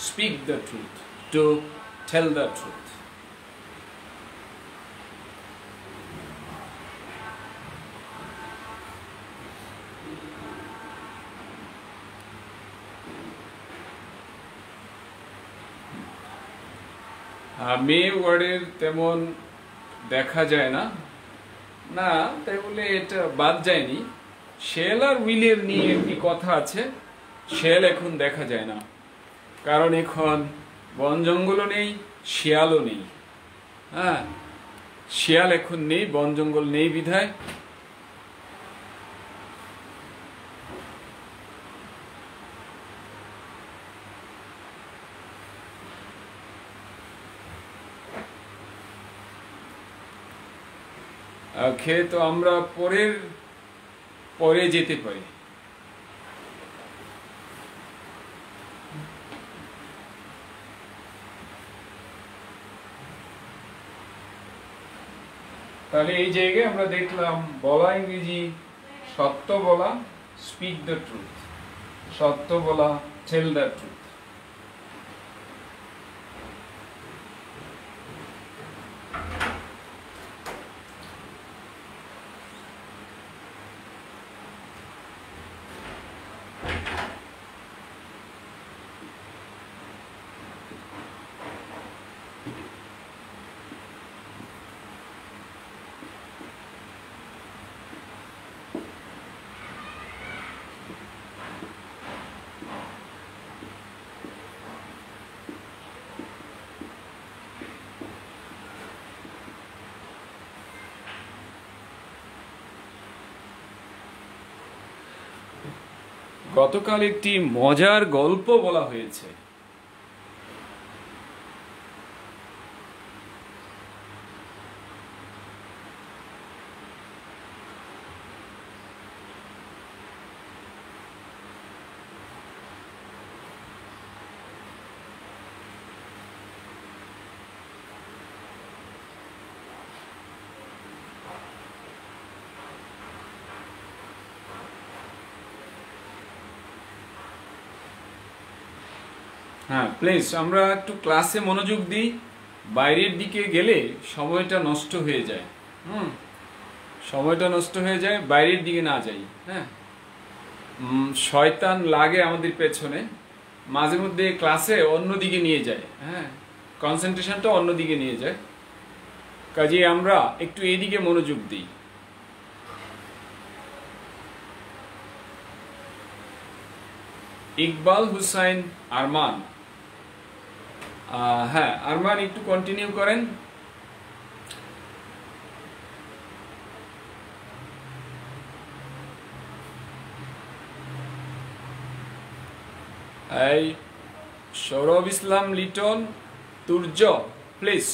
speak the truth, to tell the truth. May ওয়ার্ডের তেমন দেখা যায় না, না তাই বলে এটা বাদ যায়নি। শেল আর উইলের নিয়ে একটি কথা আছে, শেল এখন দেখা যায় না, কারণ এখন বন জঙ্গলও নেই, শিয়ালও নেই। হ্যাঁ, শিয়াল এখন নেই, বন জঙ্গল নেই বিধায় ওকে। তো আমরা পরে যেতে পারি। তাহলে এই জায়গায় আমরা দেখলাম বলা ইংরেজি সত্য বলা, স্পিক দ্য ট্রুথ, সত্য বলা, টেল দ্য ট্রুথ। গতকাল একটি মজার গল্প বলা হয়েছে। হ্যাঁ প্লিজ আমরা একটু ক্লাসে মনোযোগ দিই, বাইরের দিকে গেলে সময়টা নষ্ট হয়ে যায়। সময়টা নষ্ট হয়ে যায়, বাইরের দিকে না যাই। হ্যাঁ, শয়তান লাগে আমাদের পেছনে, মাঝে মধ্যে ক্লাসে অন্যদিকে নিয়ে যায়, হ্যাঁ, কনসেন্ট্রেশনটা অন্যদিকে নিয়ে যায়। কাজে আমরা একটু এদিকে মনোযোগ দিই। ইকবাল হুসাইন আরমান, হ্যাঁ আরমান একটু কন্টিনিউ করেন। এই Sourav Islam Liton, Turjo, please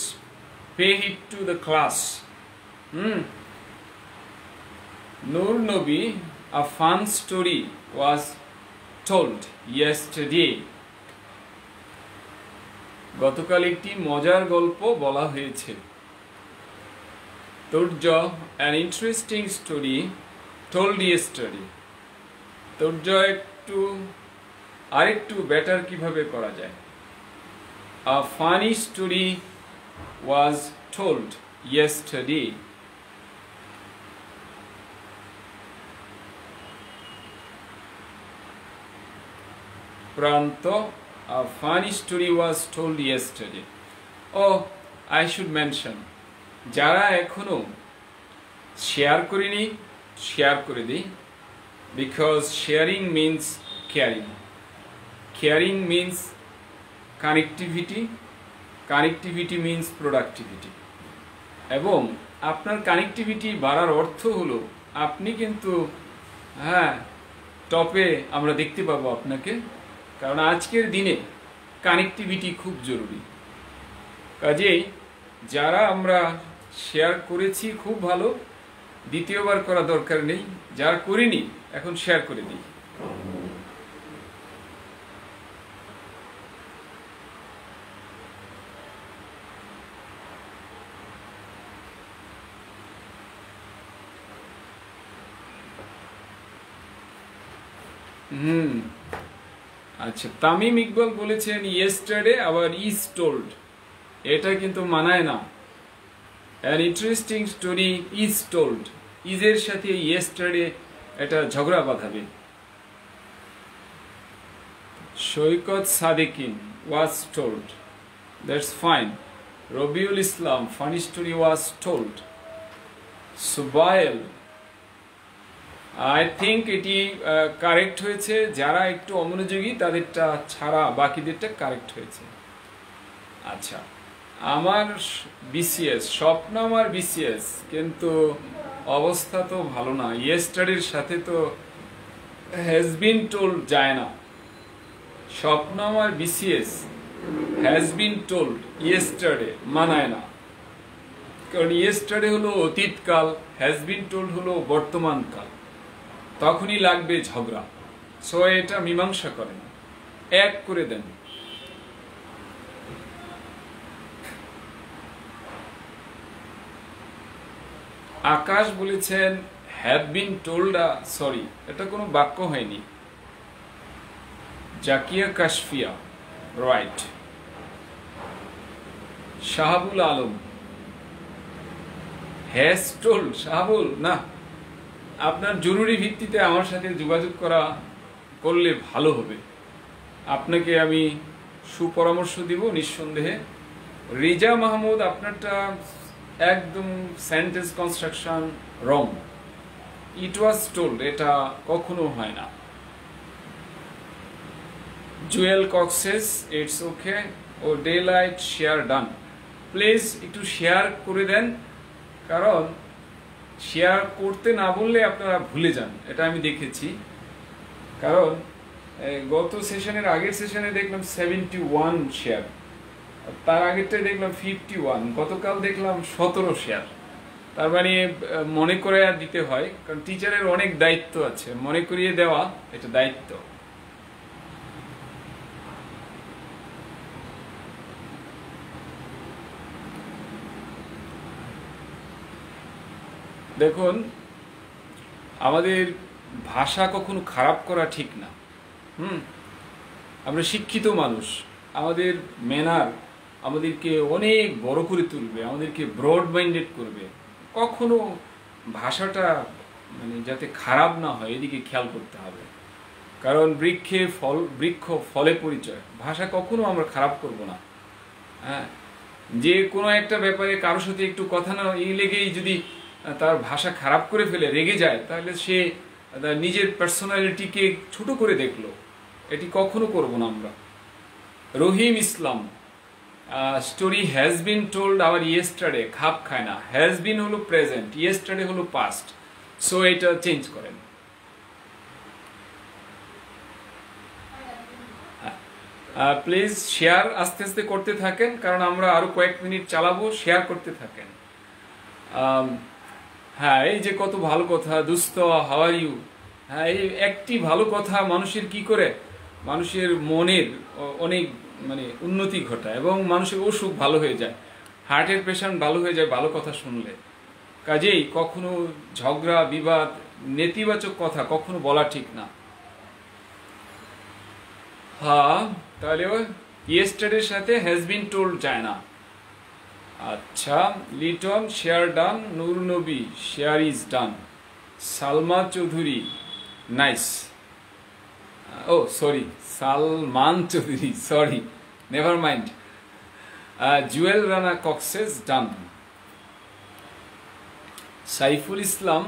pay heed to the class. Nur Nabi, a fun story was told yesterday. গতকাল একটি মজার গল্প বলা হয়েছে। Turjo, an interesting story told yesterday. Turjo একটু আরেকটু বেটার কিভাবে করা যায়? A funny story was told yesterday. Pranto, a funny story was told yesterday. Oh, I should mention, যারা এখনো শেয়ার করেনি শেয়ার করে দিই, because sharing means caring. Caring means connectivity. Connectivity means productivity, এবং আপনার কানেক্টিভিটি বাড়ার অর্থ হলো আপনি কিন্তু টপে আমরা দেখতে পাবো আপনাকে, কারণ আজকের দিনে কানেক্টিভিটি খুব জরুরি। কাজেই যারা আমরা শেয়ার করেছি খুব ভালো, দ্বিতীয়বার করা দরকার নেই, যারা করিনি এখন শেয়ার করে দিই। আচ্ছা, তামিম ইকবাল বলেছেন ইয়েস্টারডে, আবার ইজ টোল্ড, এটা কিন্তু মানায় না। an interesting story is told, ইজের সাথে ইয়েস্টারডে এটা ঝগড়া বাঁধাবে। সৈকত সাদেকিন was told, that's fine. Rabiul Islam, funny story was told. সুবাইল, I think এটি কারেক্ট হয়েছে, যারা একটু অমনোযোগী তাদেরটা ছাড়া বাকিদেরটা কারেক্ট হয়েছে। আচ্ছা, আমার বিসিএস স্বপ্ন, আমার বিসিএস, কিন্তু অবস্থা তো ভালো না। ইয়েস্টারডের সাথে তো হ্যাজ বিন টোল্ড যায় না। স্বপ্ন আমার BCS, has been told yesterday মানায় না, কারণ ইয়েস্টারডে হলো অতীতকাল, হ্যাজ বিন টোল্ড হলো বর্তমানকাল, তখনই লাগবে ঝগড়া। সো এটা মীমাংসা করেন, এক করে দেন। আকাশ বলেছেন হ্যাভ বিন টোল্ড, সরি এটা কোনো বাক্য হয়নি। Zakia Kashfia, right. Shahabul Alam, has told, Shahabul না, আপনার জরুরি ভিত্তিতে আমার সাথে যোগাযোগ করলে ভালো হবে, আপনাকে আমি সুপরামর্শ দিব নিঃসন্দেহে। রিজা মাহমুদ, আপনারটা একদম sentence construction wrong, it was told এটা কখনো হয় না। জুয়েল কক্সেস, ইটস ওকে। ও ডে লাইট শেয়ার ডান, প্লিজ একটু শেয়ার করে দেন, কারণ শেয়ার করতে না বললে আপনারা ভুলে যান, এটা আমি দেখেছি। কারণ গত সেশনের আগের সেশনে দেখলাম 71 শেয়ার, তার আগেরটাই দেখলাম 51, গতকাল দেখলাম 17 শেয়ার। তার মানে মনে করে দিতে হয়, কারণ টিচারের অনেক দায়িত্ব আছে, মনে করিয়ে দেওয়া এটা দায়িত্ব। দেখুন, আমাদের ভাষা কখনো খারাপ করা ঠিক না। আমরা শিক্ষিত মানুষ, আমাদের ম্যানার আমাদেরকে অনেক বড় করে তুলবে, আমাদেরকে ব্রড মাইন্ডেড করবে। কখনো ভাষাটা মানে যাতে খারাপ না হয় এদিকে খেয়াল করতে হবে। কারণ বৃক্ষ ফলে পরিচয়। ভাষা কখনো আমরা খারাপ করব না। হ্যাঁ, যে কোনো একটা ব্যাপারে কারোর সাথে একটু কথা না লেগেই যদি তার ভাষা খারাপ করে ফেলে, রেগে যায়, তাহলে সে নিজের পার্সোনালিটিকে ছোট করে দেখলো। এটি কখনো করব না আমরা। Rahim Islam, story has been told our yesterday, খাপ খায় না। হ্যাজ বিন হলো প্রেজেন্ট, ইয়েস্টারডে হলো পাস্ট, সো এটা চেঞ্জ করেন। প্লিজ শেয়ার আস্তে আস্তে করতে থাকেন, কারণ আমরা আরো কয়েক মিনিট চালাবো। শেয়ার করতে থাকেন। হ্যাঁ, এই যে কত ভালো কথা, দুস্থ, হাউ আর ইউ। হ্যাঁ, এই একটি ভালো কথা মানুষের কি করে, মানুষের মনের অনেক উন্নতি ঘটায় এবং মানুষের অসুখ ভালো হয়ে যায়, হার্টের পেশেন্ট ভালো হয়ে যায় ভালো কথা শুনলে। কাজেই কখনো ঝগড়া বিবাদ, নেতিবাচক কথা কখনো বলা ঠিক না। হ্যাঁ, তাহলে ইয়েস্টারডের সাথে হ্যাজ বিন টোল্ড যায় না। আচ্ছা, Liton share done, Noor Nabi share is done, Salma Chowdhury nice. Oh sorry, Salman Chowdhury, sorry, never mind. Jewel Rana কক্সেস ডান। সাইফুল ইসলাম,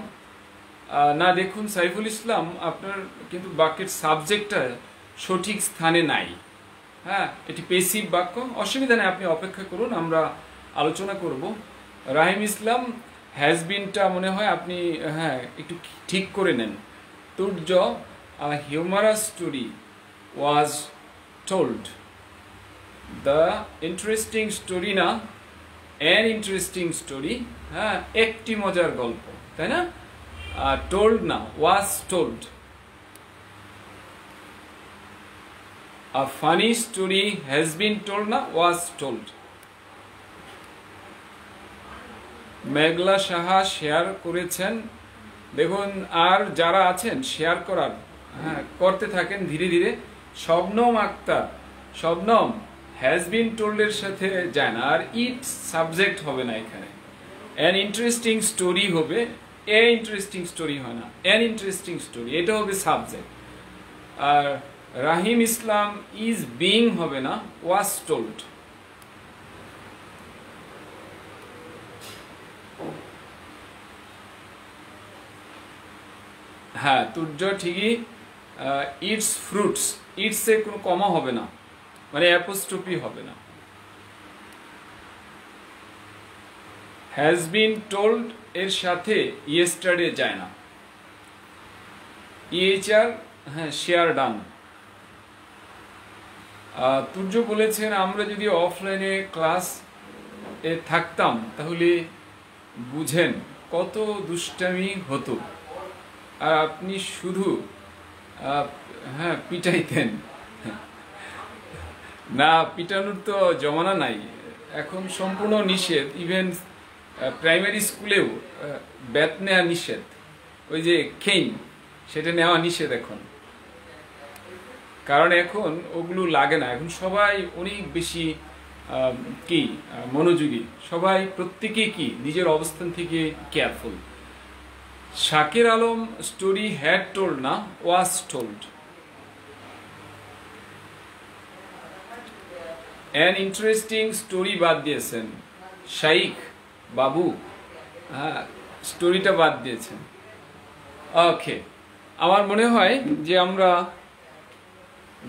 না দেখুন সাইফুল ইসলাম, আপনার কিন্তু বাক্যের সাবজেক্টটা সঠিক স্থানে নাই। হ্যাঁ, এটি পেসিভ বাক্য, অসুবিধা নেই, আপনি অপেক্ষা করুন, আমরা আলোচনা করব। রাহিম ইসলাম, হ্যাজ বিনটা মনে হয় আপনি একটু ঠিক করে নেন। Turya, humorous story was told. The interesting story না, অ্যান ইন্টারেস্টিং স্টোরি। হ্যাঁ, একটি মজার গল্প, তাই না? টোল্ড না, was told. A funny story has been told না, was told. Meghla Saha share করেছেন। দেখুন, আর যারা আছেন শেয়ার করার, করতে থাকেন ধীরে ধীরে। শবনম আক্তার, শবনম হ্যাজ বিন টোল্ডের সাথে যায় না, আর ইট সাবজেক্ট হবে না এখানে। অ্যান ইন্টারেস্টিং স্টোরি হবে, এ ইন্টারেস্টিং স্টোরি হয় না, অ্যান ইন্টারেস্টিং স্টোরি এটা হবে সাবজেক্ট। আর রাহিম ইসলাম ইজ বিং হবে না, ওয়াজ টোল্ড। হ্যাঁ, তুর্য ঠিকই। ইটস ফ্রুটস, ইটসে কোনো কমা হবে না, অ্যাপোস্ট্রফি হবে না। হ্যাজ বিন টোল্ড এর সাথে ইয়েস্টারডে যায় না। ইএইচআর, হ্যাঁ, শেয়ার ডান। তুর্য বলেছেন আমরা যদি অফলাইনে ক্লাস থাকতাম তাহলে বুঝেন কত দুষ্টামি হতো, আর আপনি শুধু পিটাইতেন। না, পিটানোর তো জমানা নাই এখন, সম্পূর্ণ নিষেধ। ইভেন প্রাইমারি স্কুলেও ব্যাট নেওয়া নিষেধ, ওই যে খেইন, সেটা নেওয়া নিষেধ এখন। কারণ এখন ওগুলো লাগে না, এখন সবাই অনেক বেশি মনোযোগী, সবাই প্রত্যেকেই নিজের অবস্থান থেকে careful. Shakir Alam, story had told না, was told. An interesting story বাদ দিয়েছেন শাইখ বাবু, স্টোরিটা বাদ দিয়েছেন। ওকে, আমার মনে হয় যে আমরা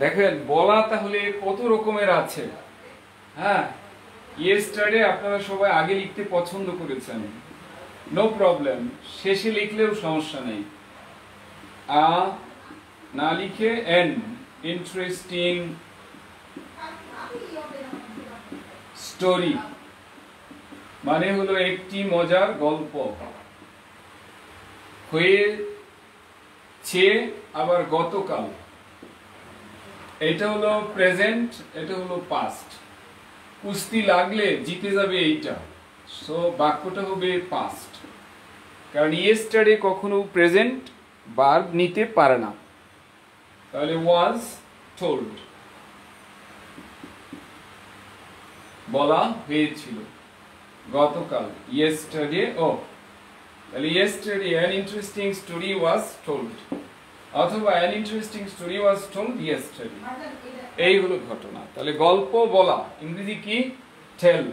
দেখেন বলা তাহলে কত রকমের আছে। হ্যাঁ, ইয়েস্টারডে আপনারা সবাই আগে লিখতে পছন্দ করেছেন, নো প্রবলেম, শেষে লিখলেও সমস্যা নেই। না লিখে এন ইন্টারেস্টিং স্টোরি মানে হলো একটি মজার গল্প, হয়েছে আবার গতকাল, এটা হলো প্রেজেন্ট, এটা হলো পাস্ট। কুস্তি লাগলে জিতে যাবে এইটা, সো বাক্যটা হবে পাস্ট, কারণ ইয়েস্টারডে কখনো প্রেজেন্ট ভার্ব নিতে পারে না। তাহলে ওয়াজ টোল্ড, বলা হয়েছিল গতকাল, ইয়েস্টারডে। তাহলে yesterday an interesting story was told. অথবা an interesting story was told yesterday, এই হলো ঘটনা। তাহলে গল্প বলা ইংরেজি কি? Tell.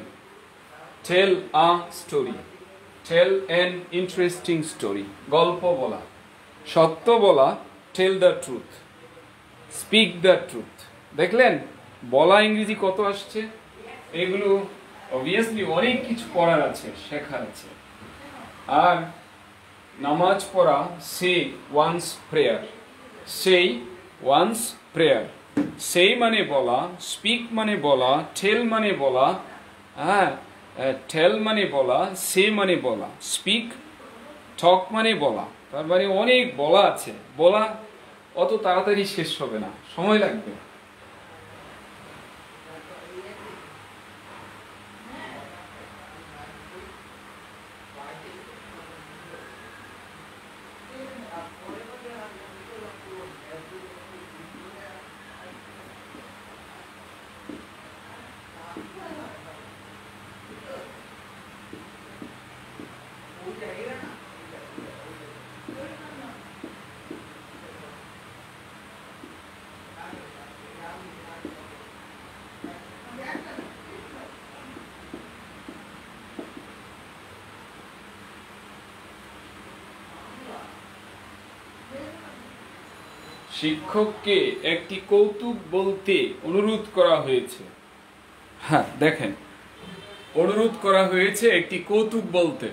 Tell a story, tell an interesting story, গল্প বলা। সত্য বলা tell the truth, speak the truth. দেখলেন বলা ইংরেজি কত আসছে? এগুলো অবভিয়াসলি অনেক কিছু পড়ার আছে, শেখার আছে। আর নামাজ পড়া সে ওয়ান্স প্রেয়ার, সেই ওয়ান্স প্রেয়ার। সেই মানে বলা, স্পিক মানে বলা, টেল মানে বলা, হ্যাঁ টেল মানে বলা, সে মানে বলা, স্পিক টক মানে বলা। তার মানে অনেক বলা আছে। বলা অত তাড়াতাড়ি শেষ হবে না, সময় লাগবে। শিক্ষককে একটি কৌতুক বলতে অনুরোধ করা হয়েছে। হ্যাঁ দেখেন, অনুরোধ করা হয়েছে একটি কৌতুক বলতে।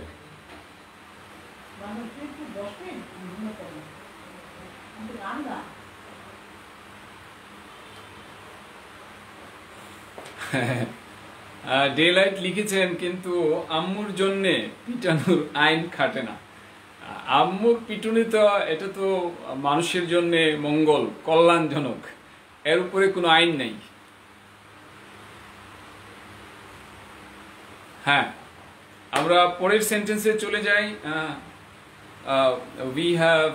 ডে লাইট লিখেছেন, কিন্তু আম্মুর জন্যে পিটানোর আইন খাটে না। আম্মুর পিটুনি তো এটা তো মানুষের জন্য মঙ্গল, কল্যাণজনক, এর উপরে কোনো আইন নেই। হ্যাঁ, আমরা পরের সেন্টেন্সে চলে যাই। We have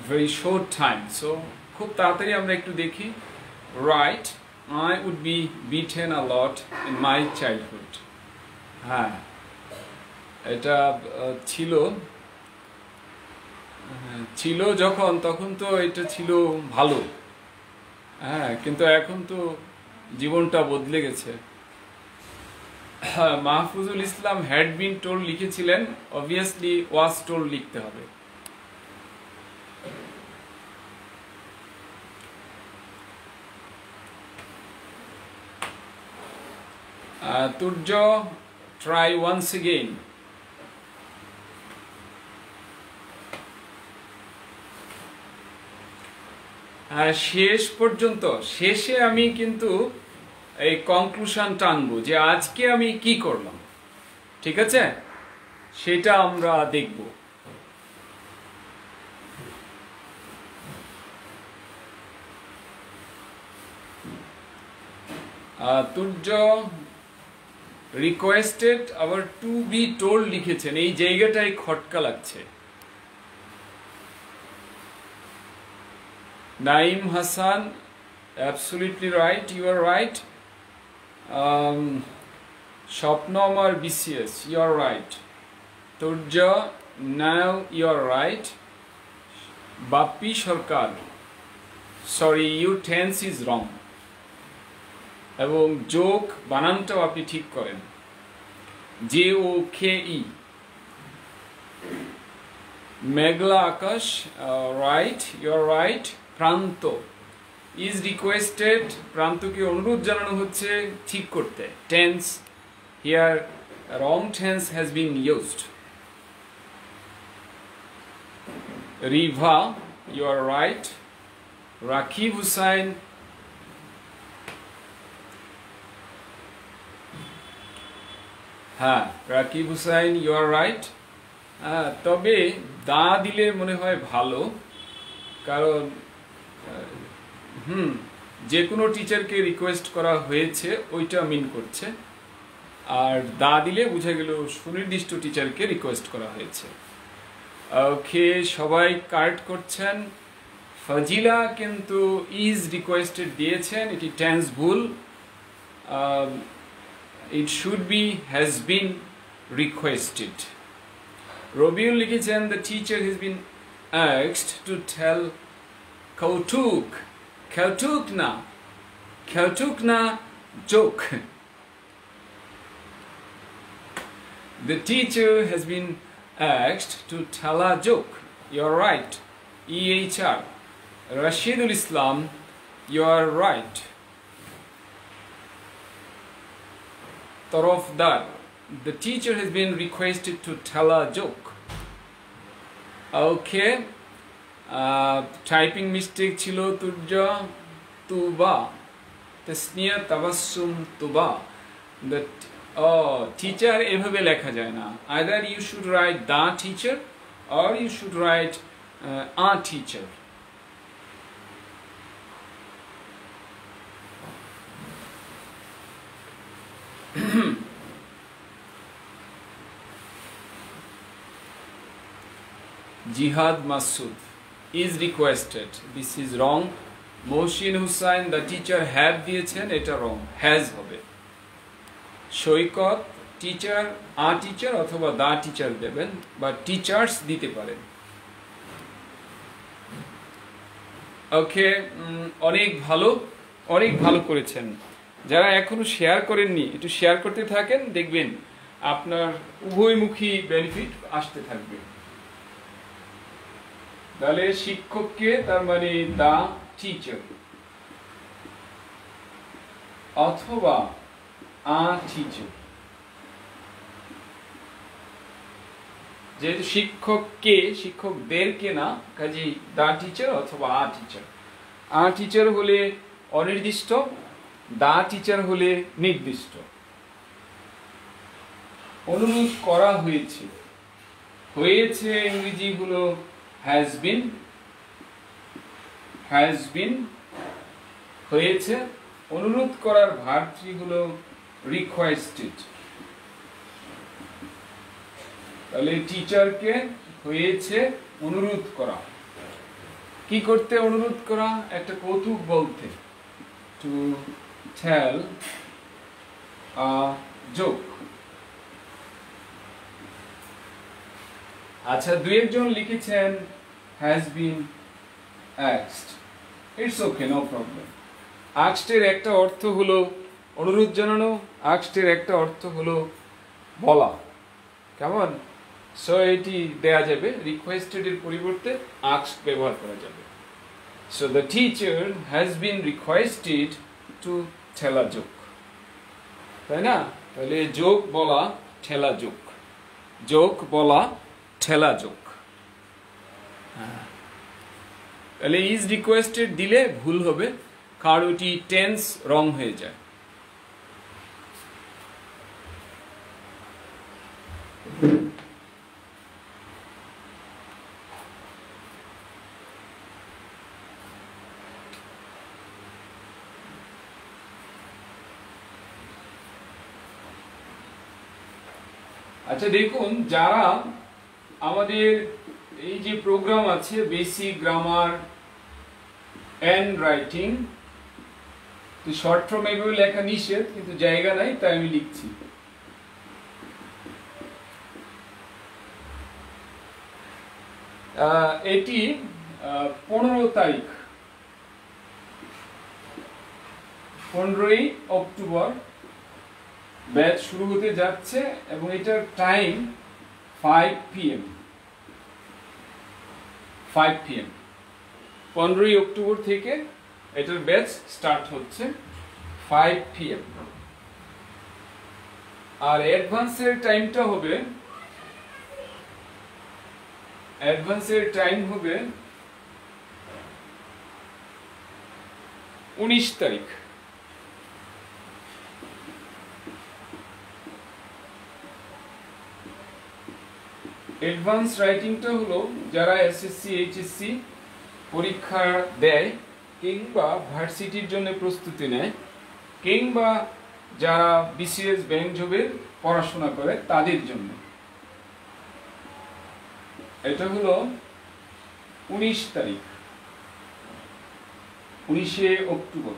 very short time, so খুব তাড়াতাড়ি আমরা একটু দেখি। Right, I would be beaten a lot in my childhood. হ্যাঁ, এটা ছিল যখন, তখন তো এটা ছিল ভালো। হ্যাঁ, কিন্তু এখন তো জীবনটা বদলে গেছে। Mahfuzul Islam had been told লিখেছিলেন, অবভিয়াসলি ওয়াজ টোল্ড লিখতে হবে। Turya, try once again. শেষ পর্যন্ত, শেষে আমি কিন্তু এই কনক্লুশন টানবো যে আজকে আমি কি করলাম, ঠিক আছে, সেটা আমরা দেখব। তুর্য রিকোয়েস্টেড আবার টু বি টোল্ড লিখেছেন, এই জায়গাটাই খটকা লাগছে। Naim Hasan, absolutely right, you are right. স্বপ্ন আমার BCS, you are right. Turjo, now you are right. Bappi Sarkar, sorry, your tense is wrong. এবং যোগ বানানটাও আপনি ঠিক করেন, JOKE। Meghla Akash, right, you are right. Pranto is requested, প্রান্তকে অনুরোধ জানানো হচ্ছে ঠিক করতে। Tense here wrong tense has been used. Riva, you are right. Rakib Hussain, হ্যাঁ Rakib Hussain, you are right. তবে দা দিলে মনে হয় ভালো, কারণ যে কোনো টিচারকে রিকোয়েস্ট করা হয়েছে ওইটা মিন করছে, আর দা দিলে বুঝা গেল সুনির্দিষ্ট টিচারকে রিকোয়েস্ট করা হয়েছে। ওকে, সবাই কারেক্ট করছেন। ফাজিলা কিন্তু ইজ রিকোয়েস্টেড দিয়েছেন, এটি টেন্স ভুল। It should be has been requested. Rabiul লিখেছেন the teacher has been asked to tell Kautuk na joke. The teacher has been asked to tell a joke. You're right. EHR. Rashidul Islam, you're right. Tarafdar. The teacher has been requested to tell a joke. Okay. Typing mistake chilo turja tuba. Tasniya tabassum tuba. The teacher এভাবে লেখা যায় না. Either you should write the teacher or you should write a teacher. Jihad Masood is requested. This is wrong. Mohsin Hussain, the teacher have দিয়েছেন, এটা wrong. Has হবে. সৈকত teacher আ teacher অথবা দা teacher দেবেন বা টিচার্স দিতে পারেন। ওকে, অনেক ভালো করেছেন। যারা এখনো শেয়ার করেননি একটু শেয়ার করতে থাকেন, দেখবেন আপনার উভয়মুখী বেনিফিট আসতে থাকবে। তাহলে শিক্ষককে তার মানে দা টিচার অথবা a teacher. যেহেতু শিক্ষকদেরকে না, কাজেই দা টিচার অথবা আ টিচার। আ টিচার হলে অনির্দিষ্ট, দা টিচার হলে নির্দিষ্ট। অনুরোধ করা হয়েছে, ইংরেজি হলো has been, হয়েছে। অনুরোধ করার ভার্বটি হলো requested। তাহলে টিচারকে হয়েছে অনুরোধ করা। কি করতে অনুরোধ করা? একটা কৌতুক বলতে, to tell a joke। আচ্ছা, দুই একজন লিখেছেন has been asked। It's okay, no problem। asked এর একটা অর্থ হলো অনুরোধ জানানো, asked এর একটা অর্থ হলো বলা। কেমন? সো এটি দেয়া যাবে, রিকোয়েস্টেড এর পরিবর্তে asked ব্যবহার করা যাবে। So the teacher has been requested to tell a joke, তাই না? তাহলে জোক বলা, ঠেলা জোক, জোক বলা, ঠেলা জোক। তাহলে ইজ রিকোয়েস্টেড দিলে ভুল হবে, কারণ ওটি টেন্স রং হয়ে যায়। আচ্ছা দেখুন, যারা আমাদের এই যে প্রোগ্রাম আছে বেসিক গ্রামার এন্ড রাইটিং, তো শর্ট ফর্ম এভাবে লেখা নিষেধ, কিন্তু জায়গা নাই তাই আমি লিখছি। এটি 15 তারিখ, 15ই অক্টোবর ব্যাচ শুরু হতে যাচ্ছে এবং এটার টাইম 5 PM। 15ই অক্টোবর থেকে এটার ব্যাচ স্টার্ট হচ্ছে 5 PM। আর অ্যাডভান্সের টাইমটা হবে, অ্যাডভান্সের টাইম হবে 19 তারিখ। অ্যাডভান্স রাইটিংটা হলো যারা এসএসসি এইচএসসি পরীক্ষা দেয় কিংবা ভার্সিটির জন্য প্রস্তুতি নেয় কিংবা যারা বিসিএস ব্যাংক জবের পড়াশোনা করে তাদের জন্য। এটা হলো 19 তারিখ, 19শে অক্টোবর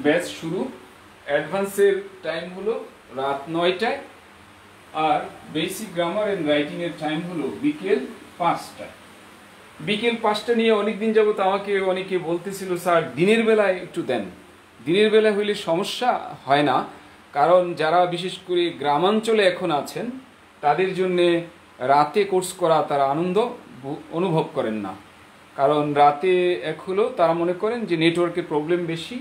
ব্যাচ শুরু। অ্যাডভান্সের টাইম হলো রাত 9টায় আর বেসিক গ্রামার অ্যান্ড রাইটিং এর টাইম হলো বিকেল 5টা। বিকেল 5টা নিয়ে অনেকদিন যাবত আমাকে অনেকে বলতেছিল স্যার দিনের বেলায় একটু দেন। দিনের বেলায় হইলে সমস্যা হয় না, কারণ যারা বিশেষ করে গ্রামাঞ্চলে এখন আছেন তাদের জন্যে রাতে কোর্স করা তারা আনন্দ অনুভব করেন না, কারণ রাতে এক হলো তারা মনে করেন যে নেটওয়ার্কের প্রবলেম বেশি।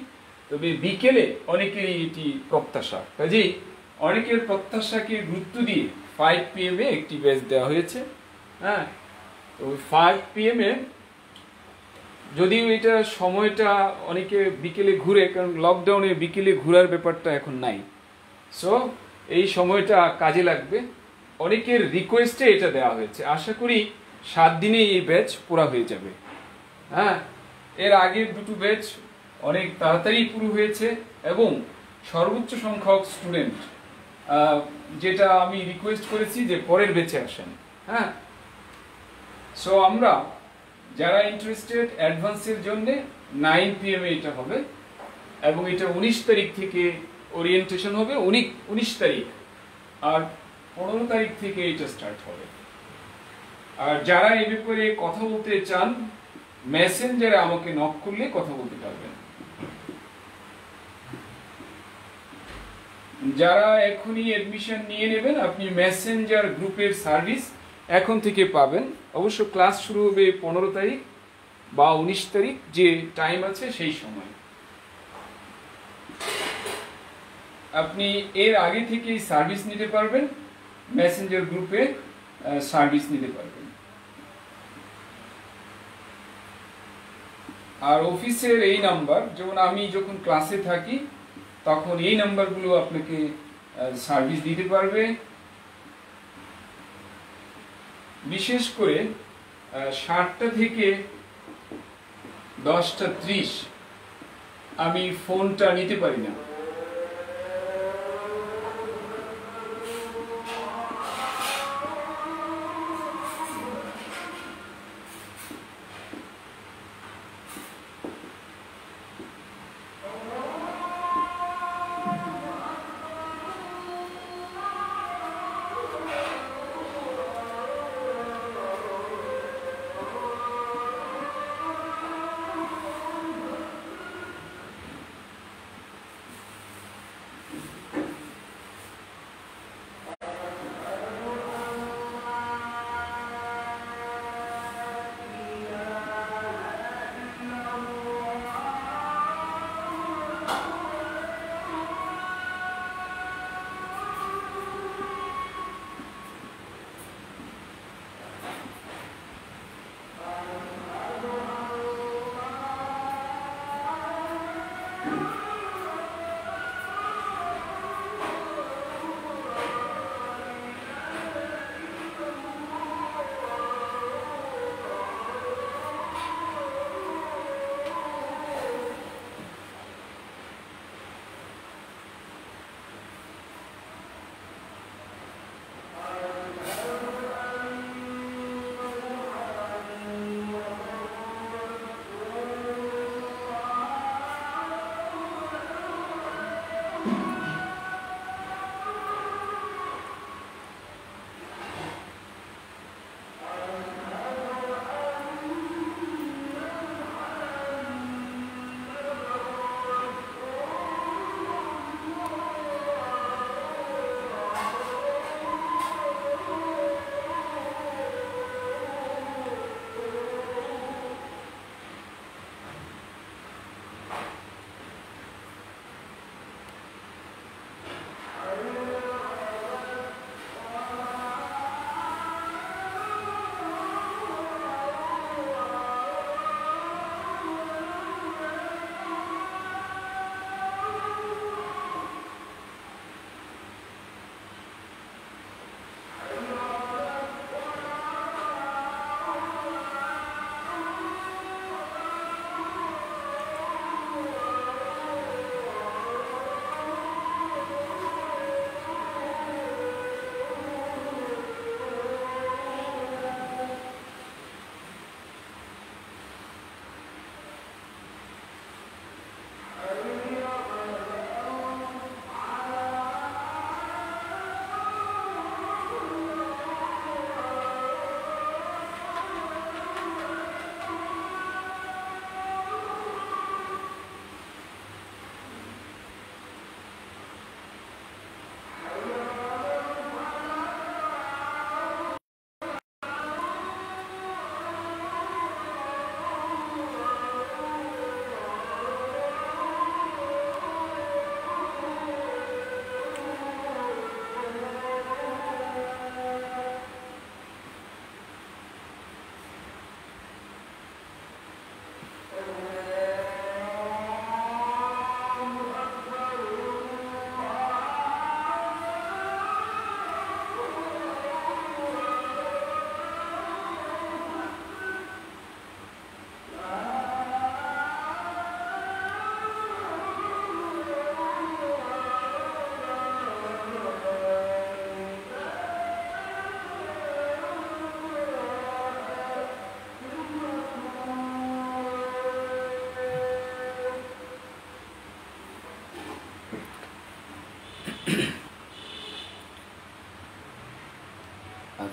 তবে বিকেলে অনেকেরই এটি প্রত্যাশা, কাজেই অনেকের প্রত্যাশাকে গুরুত্ব দিয়ে 5 PM একটি ব্যাচ দেওয়া হয়েছে। হ্যাঁ, তো 5 PM যদিও এটা সময়টা অনেকে বিকেলে ঘুরে, কারণ লকডাউনে বিকেলে ঘোরার ব্যাপারটা এখন নাই। সো এই সময়টা কাজে লাগবে, অনেকের রিকোয়েস্টে এটা দেওয়া হয়েছে। আশা করি 7 দিনে এই ব্যাচ পুরা হয়ে যাবে। হ্যাঁ, এর আগের দুটো ব্যাচ অনেক তাড়াতাড়ি পুরো হয়েছে এবং সর্বোচ্চ সংখ্যক স্টুডেন্ট, যেটা আমি রিকোয়েস্ট করেছি যে পরের ব্যাচে আসেন। হ্যাঁ, সো আমরা যারা ইন্টারেস্টেড অ্যাডভান্সের জন্য 9 PM এটা হবে এবং এটা 19 তারিখ থেকে ওরিয়েন্টেশন হবে, 19 তারিখ, আর 15 তারিখ থেকে এটা স্টার্ট হবে। আর যারা এই ব্যাপারে কথা বলতে চান মেসেঞ্জারে আমাকে নক করলে কথা বলতে পারবেন। যারা এখনই অ্যাডমিশন নিয়ে নেবেন আপনি মেসেঞ্জার গ্রুপের সার্ভিস এখন থেকে পাবেন। অবশ্য ক্লাস শুরু হবে 15 তারিখ বা 19 তারিখ, যে টাইম আছে সেই সময়। আপনি এর আগে থেকেই সার্ভিস নিতে পারবেন, মেসেঞ্জার গ্রুপে সার্ভিস নিতে পারবেন। আর অফিসের এই নাম্বার, যেমন আমি যখন ক্লাসে থাকি তখন এই নাম্বারগুলো আপনাকে সার্ভিস দিতে পারবে। বিশেষ করে 7টা থেকে 10টা 30 আমি ফোনটা নিতে পারি না।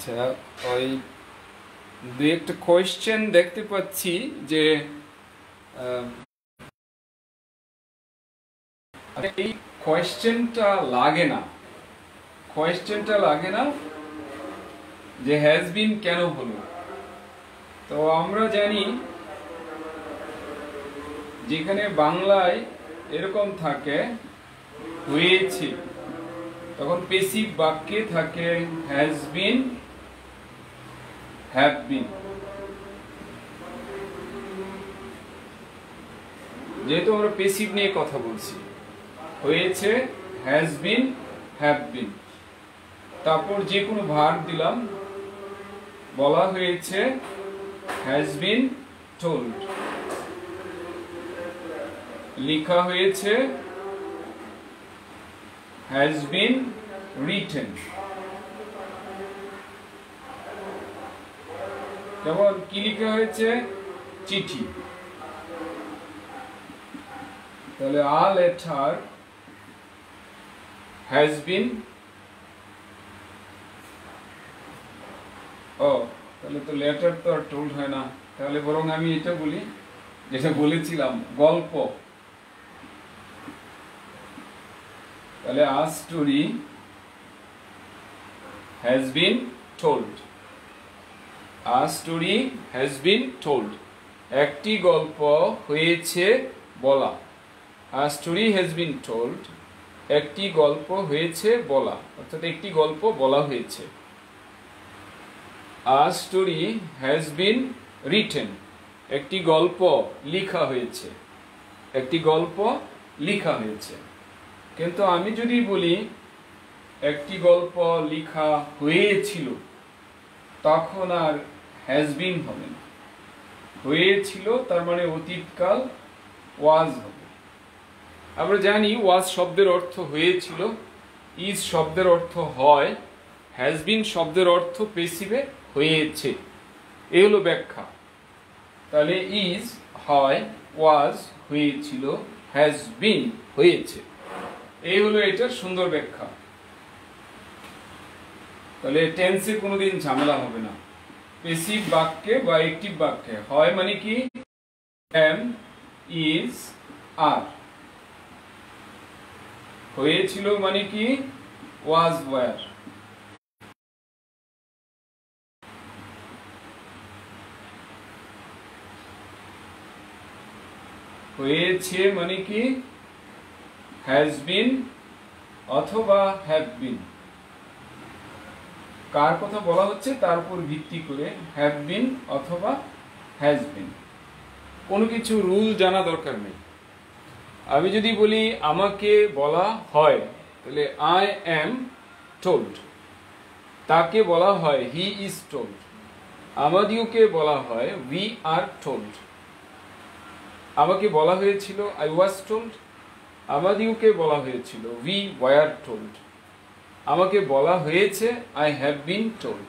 আচ্ছা, ওই দুই একটা কোয়েশ্চেন দেখতে পাচ্ছি যে এই কোয়েশ্চেনটা লাগে না যে হ্যাজ বিন কেন হলো। তো আমরা জানি যেখানে বাংলায় এরকম থাকে হয়েছে, তখন পেসিভ বাক্যে থাকে হ্যাজ বিন, হ্যাভ বিন। যেহেতু আমরা পেসিভ নিয়ে কথা বলছি, হয়েছে, হ্যাজ বিন, হ্যাভ বিন, তারপর যে কোনো ভার্ব দিলাম, বলা হয়েছে হ্যাজ বিন টোল্ড, লেখা হয়েছে হ্যাজ বিন রিটেন। যেমন কি লেখা হয়েছে, চিঠি, তাহলে আ লেটার হ্যাজ বিন, ও তাহলে তো লেটার তো আর টোল্ড হয় না, তাহলে বরং আমি এটা বলি যেটা বলেছিলাম, গল্প। তাহলে a story has been told, a story has been told, একটি গল্প হয়েছে বলা। A story has been told, একটি গল্প হয়েছে বলা, অর্থাৎ একটি গল্প বলা হয়েছে। A story has been written, একটি গল্প লেখা হয়েছে, একটি গল্প লেখা হয়েছে। কিন্তু আমি যদি বলি একটি গল্প লেখা হয়েছিল, তখন আর হ্যাজ বিন হবে না। হয়েছিল তার মানে অতীতকাল, ওয়াজ হবে। আমরা জানি ওয়াজ শব্দের অর্থ হয়েছিল, ইজ শব্দের অর্থ হয়, হ্যাজ বিন শব্দের অর্থ পেসিভে হয়েছে। এই হলো ব্যাখ্যা। তাহলে ইজ হয়, ওয়াজ হয়েছিল, হ্যাজ বিন হয়েছে। এই হলো এটার সুন্দর ব্যাখ্যা। তাহলে টেন্সে কোনোদিন ঝামেলা হবে না। পেসিভ বাক্যে বা অ্যাকটিভ বাক্যে হয় মানে কি, এম, ইজ, আর। হয়েছিল মানে কি, ওয়াজ, ওয়্যার। হয়েছে মানে কি, হ্যাজ বিন অথবা হ্যাভ বিন। কার কথা বলা হচ্ছে তার উপর ভিত্তি করে হ্যাভ বিন অথবা হ্যাজ বিন। কোনো কিছু রুল জানা দরকার নেই। আমি যদি বলি আমাকে বলা হয়, তাহলে আই অ্যাম টোল্ড, তাকে বলা হয় হি ইজ টোল্ড, আমাদিওকে বলা হয় উই আর টোল্ড। আমাকে বলা হয়েছিল আই ওয়াজ টোল্ড, আমাদিওকে বলা হয়েছিল উই ওয়্যার টোল্ড। আমাকে বলা হয়েছে আই হ্যাভ বিন টোল্ড,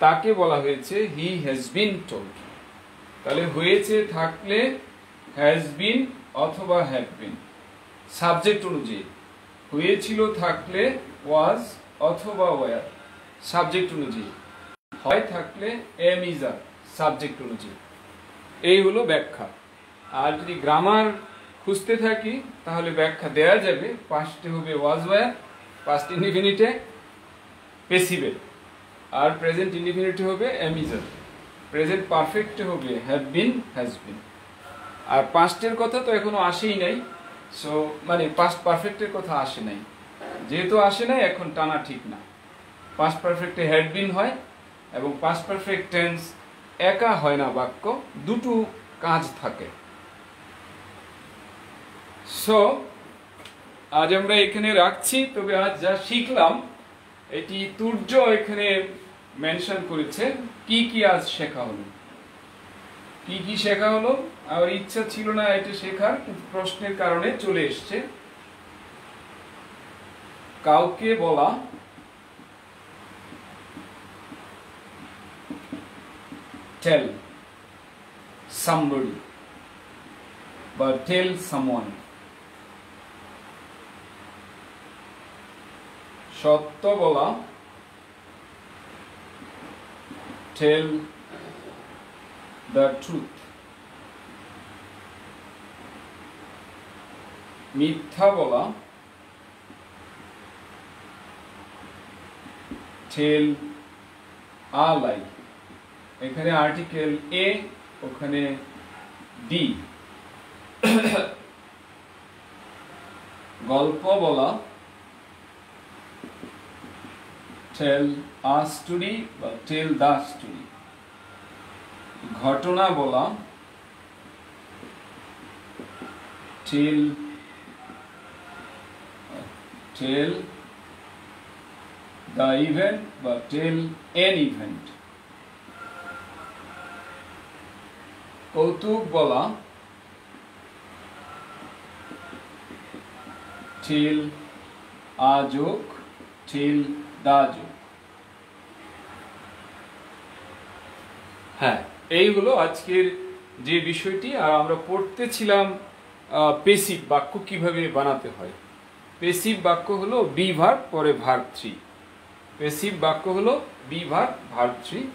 তাকে বলা হয়েছে হি হ্যাজ বিন টোল্ড। তাহলে হয়েছে থাকলে হ্যাজ বিন অথবা হ্যাভ বিন সাবজেক্ট অনুযায়ী, হয়েছিল থাকলে ওয়াজ অথবা ওয়্যার সাবজেক্ট অনুযায়ী, হয় থাকলে এম, ইজ, আর সাবজেক্ট অনুযায়ী। এই হলো ব্যাখ্যা। আর যদি গ্রামার খুঁজতে থাকি তাহলে ব্যাখ্যা দেয়া যাবে। পাস্টে হবে ওয়াজ, ওয়্যার, পাস্ট ইনডিফিনিটে পেসিভে, আর প্রেজেন্ট ইনডিফিনিটে হবে এম, ইজ, আর, প্রেজেন্ট পারফেক্টে হবে হ্যাভ বিন, হ্যাজ বিন। আর পাস্টের কথা তো এখনো আসেই নাই, সো মানে পাস্ট পারফেক্টের কথা আসে নাই, যেহেতু আসে নাই এখন টানা ঠিক না। পাস্ট পারফেক্টে হ্যাড বিন হয়, এবং পাস্ট পারফেক্ট টেন্স একা হয় না, বাক্য দুটো কাজ থাকে। সো আজ আমরা এখানে রাখছি। তবে আজ যা শিখলাম এটি তুর্য এখানে মেনশন করেছে কি কি আজ শেখা হলো, কি কি শেখা হলো। আমার ইচ্ছা ছিল না এটা শেখার, কিন্তু প্রশ্নের কারণে চলে এসছে। কাউকে বলা, টেল somebody বা টেল someone। সত্য বলা, tell the truth. মিথ্যা বলা, tell a lie. এখানে আর্টিকেল এ, ওখানে ডি। গল্প বলা, tell a story বা tell the story। ঘটনা বলা, tell the event বা tell an event। কৌতুক বলা, tell a joke, tell the joke। হ্যাঁ, এই হলো আজকের যে বিষয়টি। আর আমরা পড়তেছিলাম পেসিভ বাক্য কিভাবে বানাতে হয়। পেসিভ বাক্য হলো বি ভার্ব পরে ভার্ব 3। পেসিভ বাক্য হলো বি ভার্ব ভার্ব 3।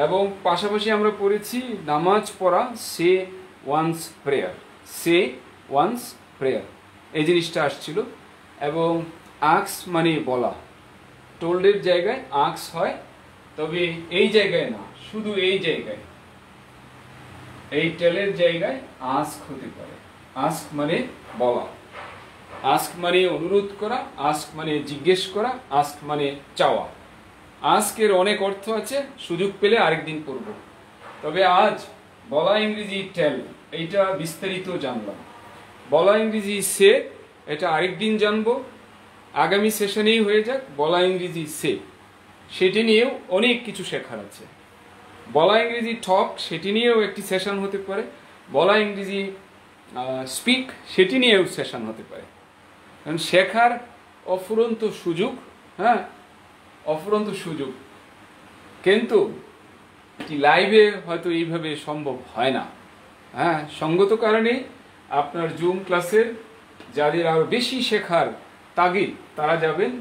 এবং পাশাপাশি আমরা পড়েছি নামাজ পড়া, সে ওয়ান্স প্রেয়ার, সে ওয়ান্স প্রেয়ার, এই জিনিসটা আসছিল। এবং আক্স মানে বলা, টোল্ডের জায়গায় আক্স হয়, তবে এই জায়গায় না, শুধু এই জায়গায়, এই টেলের জায়গায় আস্ক হতে পারে। আস্ক মানে বলা, আস্ক মানে অনুরোধ করা, আস্ক মানে জিজ্ঞেস করা, আস্ক মানে চাওয়া। আস্কের অনেক অর্থ আছে, সুযোগ পেলে আরেকদিন পড়ব। তবে আজ বলা ইংরেজি টেল, এইটা বিস্তারিত জানলাম। বলা ইংরেজি সে, এটা আরেকদিন জানবো, আগামী সেশনেই হয়ে যাক। বলা ইংরেজি সে, সেটি নিয়েও অনেক কিছু শেখার আছে। বলা ইংরেজি টক, সেটি নিয়েও একটি সেশন হতে পারে। বলা ইংরেজি স্পিক, সেটি নিয়েও সেশন হতে পারে। কারণ শেখার অফুরন্ত সুযোগ, হ্যাঁ, অফুরন্ত সুযোগ। কিন্তু এটি লাইভে হয়তো এইভাবে সম্ভব হয় না। হ্যাঁ, সঙ্গত কারণে আপনার জুম ক্লাসের যাদের আরও বেশি শেখার তাগিদ, তারা যাবেন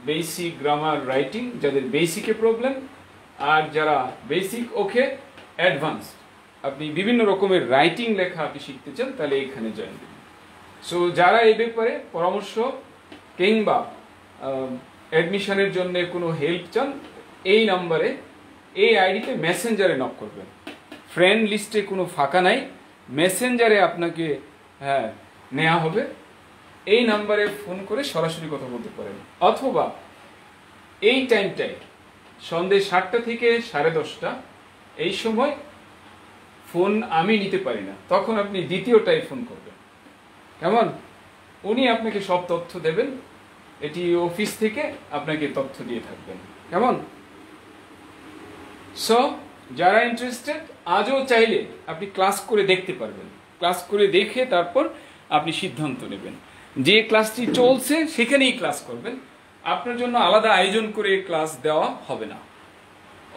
বেসিক গ্রামার রাইটিং, যাদের বেসিকে প্রবলেম, আর যারা বেসিক ওকে অ্যাডভান্স, আপনি বিভিন্ন রকমের রাইটিং লেখা আপনি শিখতে চান, তাহলে এখানে জয়েন করুন। সো যারা এই ব্যাপারে পরামর্শ কিংবা অ্যাডমিশনের জন্য কোনো হেল্প চান, এই নাম্বারে, এই আইডিতে মেসেঞ্জারে নক করবেন। ফ্রেন্ড লিস্টে কোনো ফাঁকা নাই, মেসেঞ্জারে আপনাকে নেওয়া হবে। এই নাম্বারে ফোন করে সরাসরি কথা বলতে পারেন, অথবা এই টাইমটাই সন্ধ্যে 7টা থেকে 10:30, এই সময় ফোন আমি নিতে পারি না, তখন আপনি দ্বিতীয়টাই ফোন করবেন। কেমন? উনি আপনাকে সব তথ্য দেবেন, এটি অফিস থেকে আপনাকে তথ্য দিয়ে থাকবেন। কেমন? সো যারা ইন্টারেস্টেড, আজও চাইলে আপনি ক্লাস করে দেখতে পারবেন। ক্লাস করে দেখে তারপর আপনি সিদ্ধান্ত নেবেন। যে ক্লাসটি চলছে সেখানেই ক্লাস করবেন, আপনার জন্য আলাদা আয়োজন করে ক্লাস দেওয়া হবে না।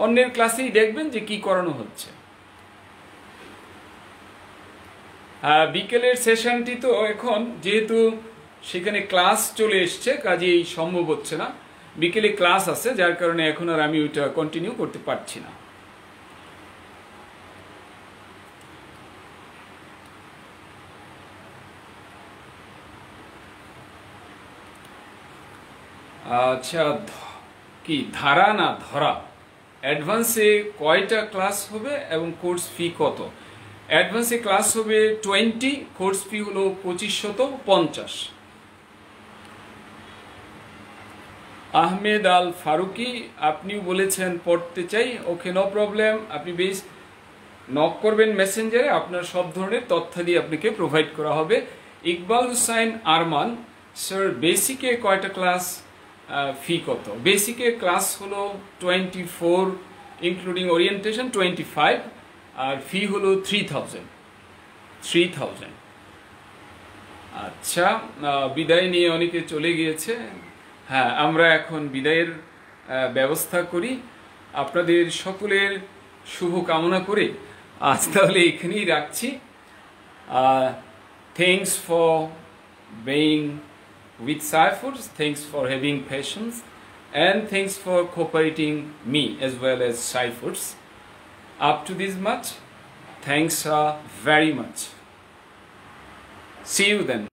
অন্যের ক্লাসেই দেখবেন যে কি করানো হচ্ছে। বিকেলের সেশনটি তো এখন যেহেতু সেখানে ক্লাস চলে এসছে, কাজেই সম্ভব হচ্ছে না। বিকেলে ক্লাস আছে, যার কারণে এখন আর আমি ওইটা কন্টিনিউ করতে পারছি না। আচ্ছা, কি ধারা না ধরা, অ্যাডভান্সে কয়টা ক্লাস হবে এবং কোর্স ফি কত? অ্যাডভান্সে ক্লাস হবে 20, কোর্স ফি হলো 2550। আহমেদ আল ফারুকি, আপনিও বলেছেন পড়তে চাই। ওকে, নো প্রবলেম। আপনি বেশ নক করবেন মেসেঞ্জারে, আপনার সব ধরনের তথ্যাদি আপনাকে প্রোভাইড করা হবে। ইকবাল হুসাইন আরমান, স্যার বেসিকে কয়টা ক্লাস, ফি কত? বেসিকে ক্লাস হলো 24, ইনক্লুডিং ওরিয়েন্টেশন 25, আর ফি হলো 3000। আচ্ছা, বিদায় নিয়ে অনেকে চলে গিয়েছে। হ্যাঁ, আমরা এখন বিদায়ের ব্যবস্থা করি। আপনাদের সকলের শুভ কামনা করে আজ তাহলে এখানেই রাখছি। Thanks for being with Cyphers, thanks for having patience, and thanks for cooperating me as well as Cyphers. Up to this much, thanks very much. See you then.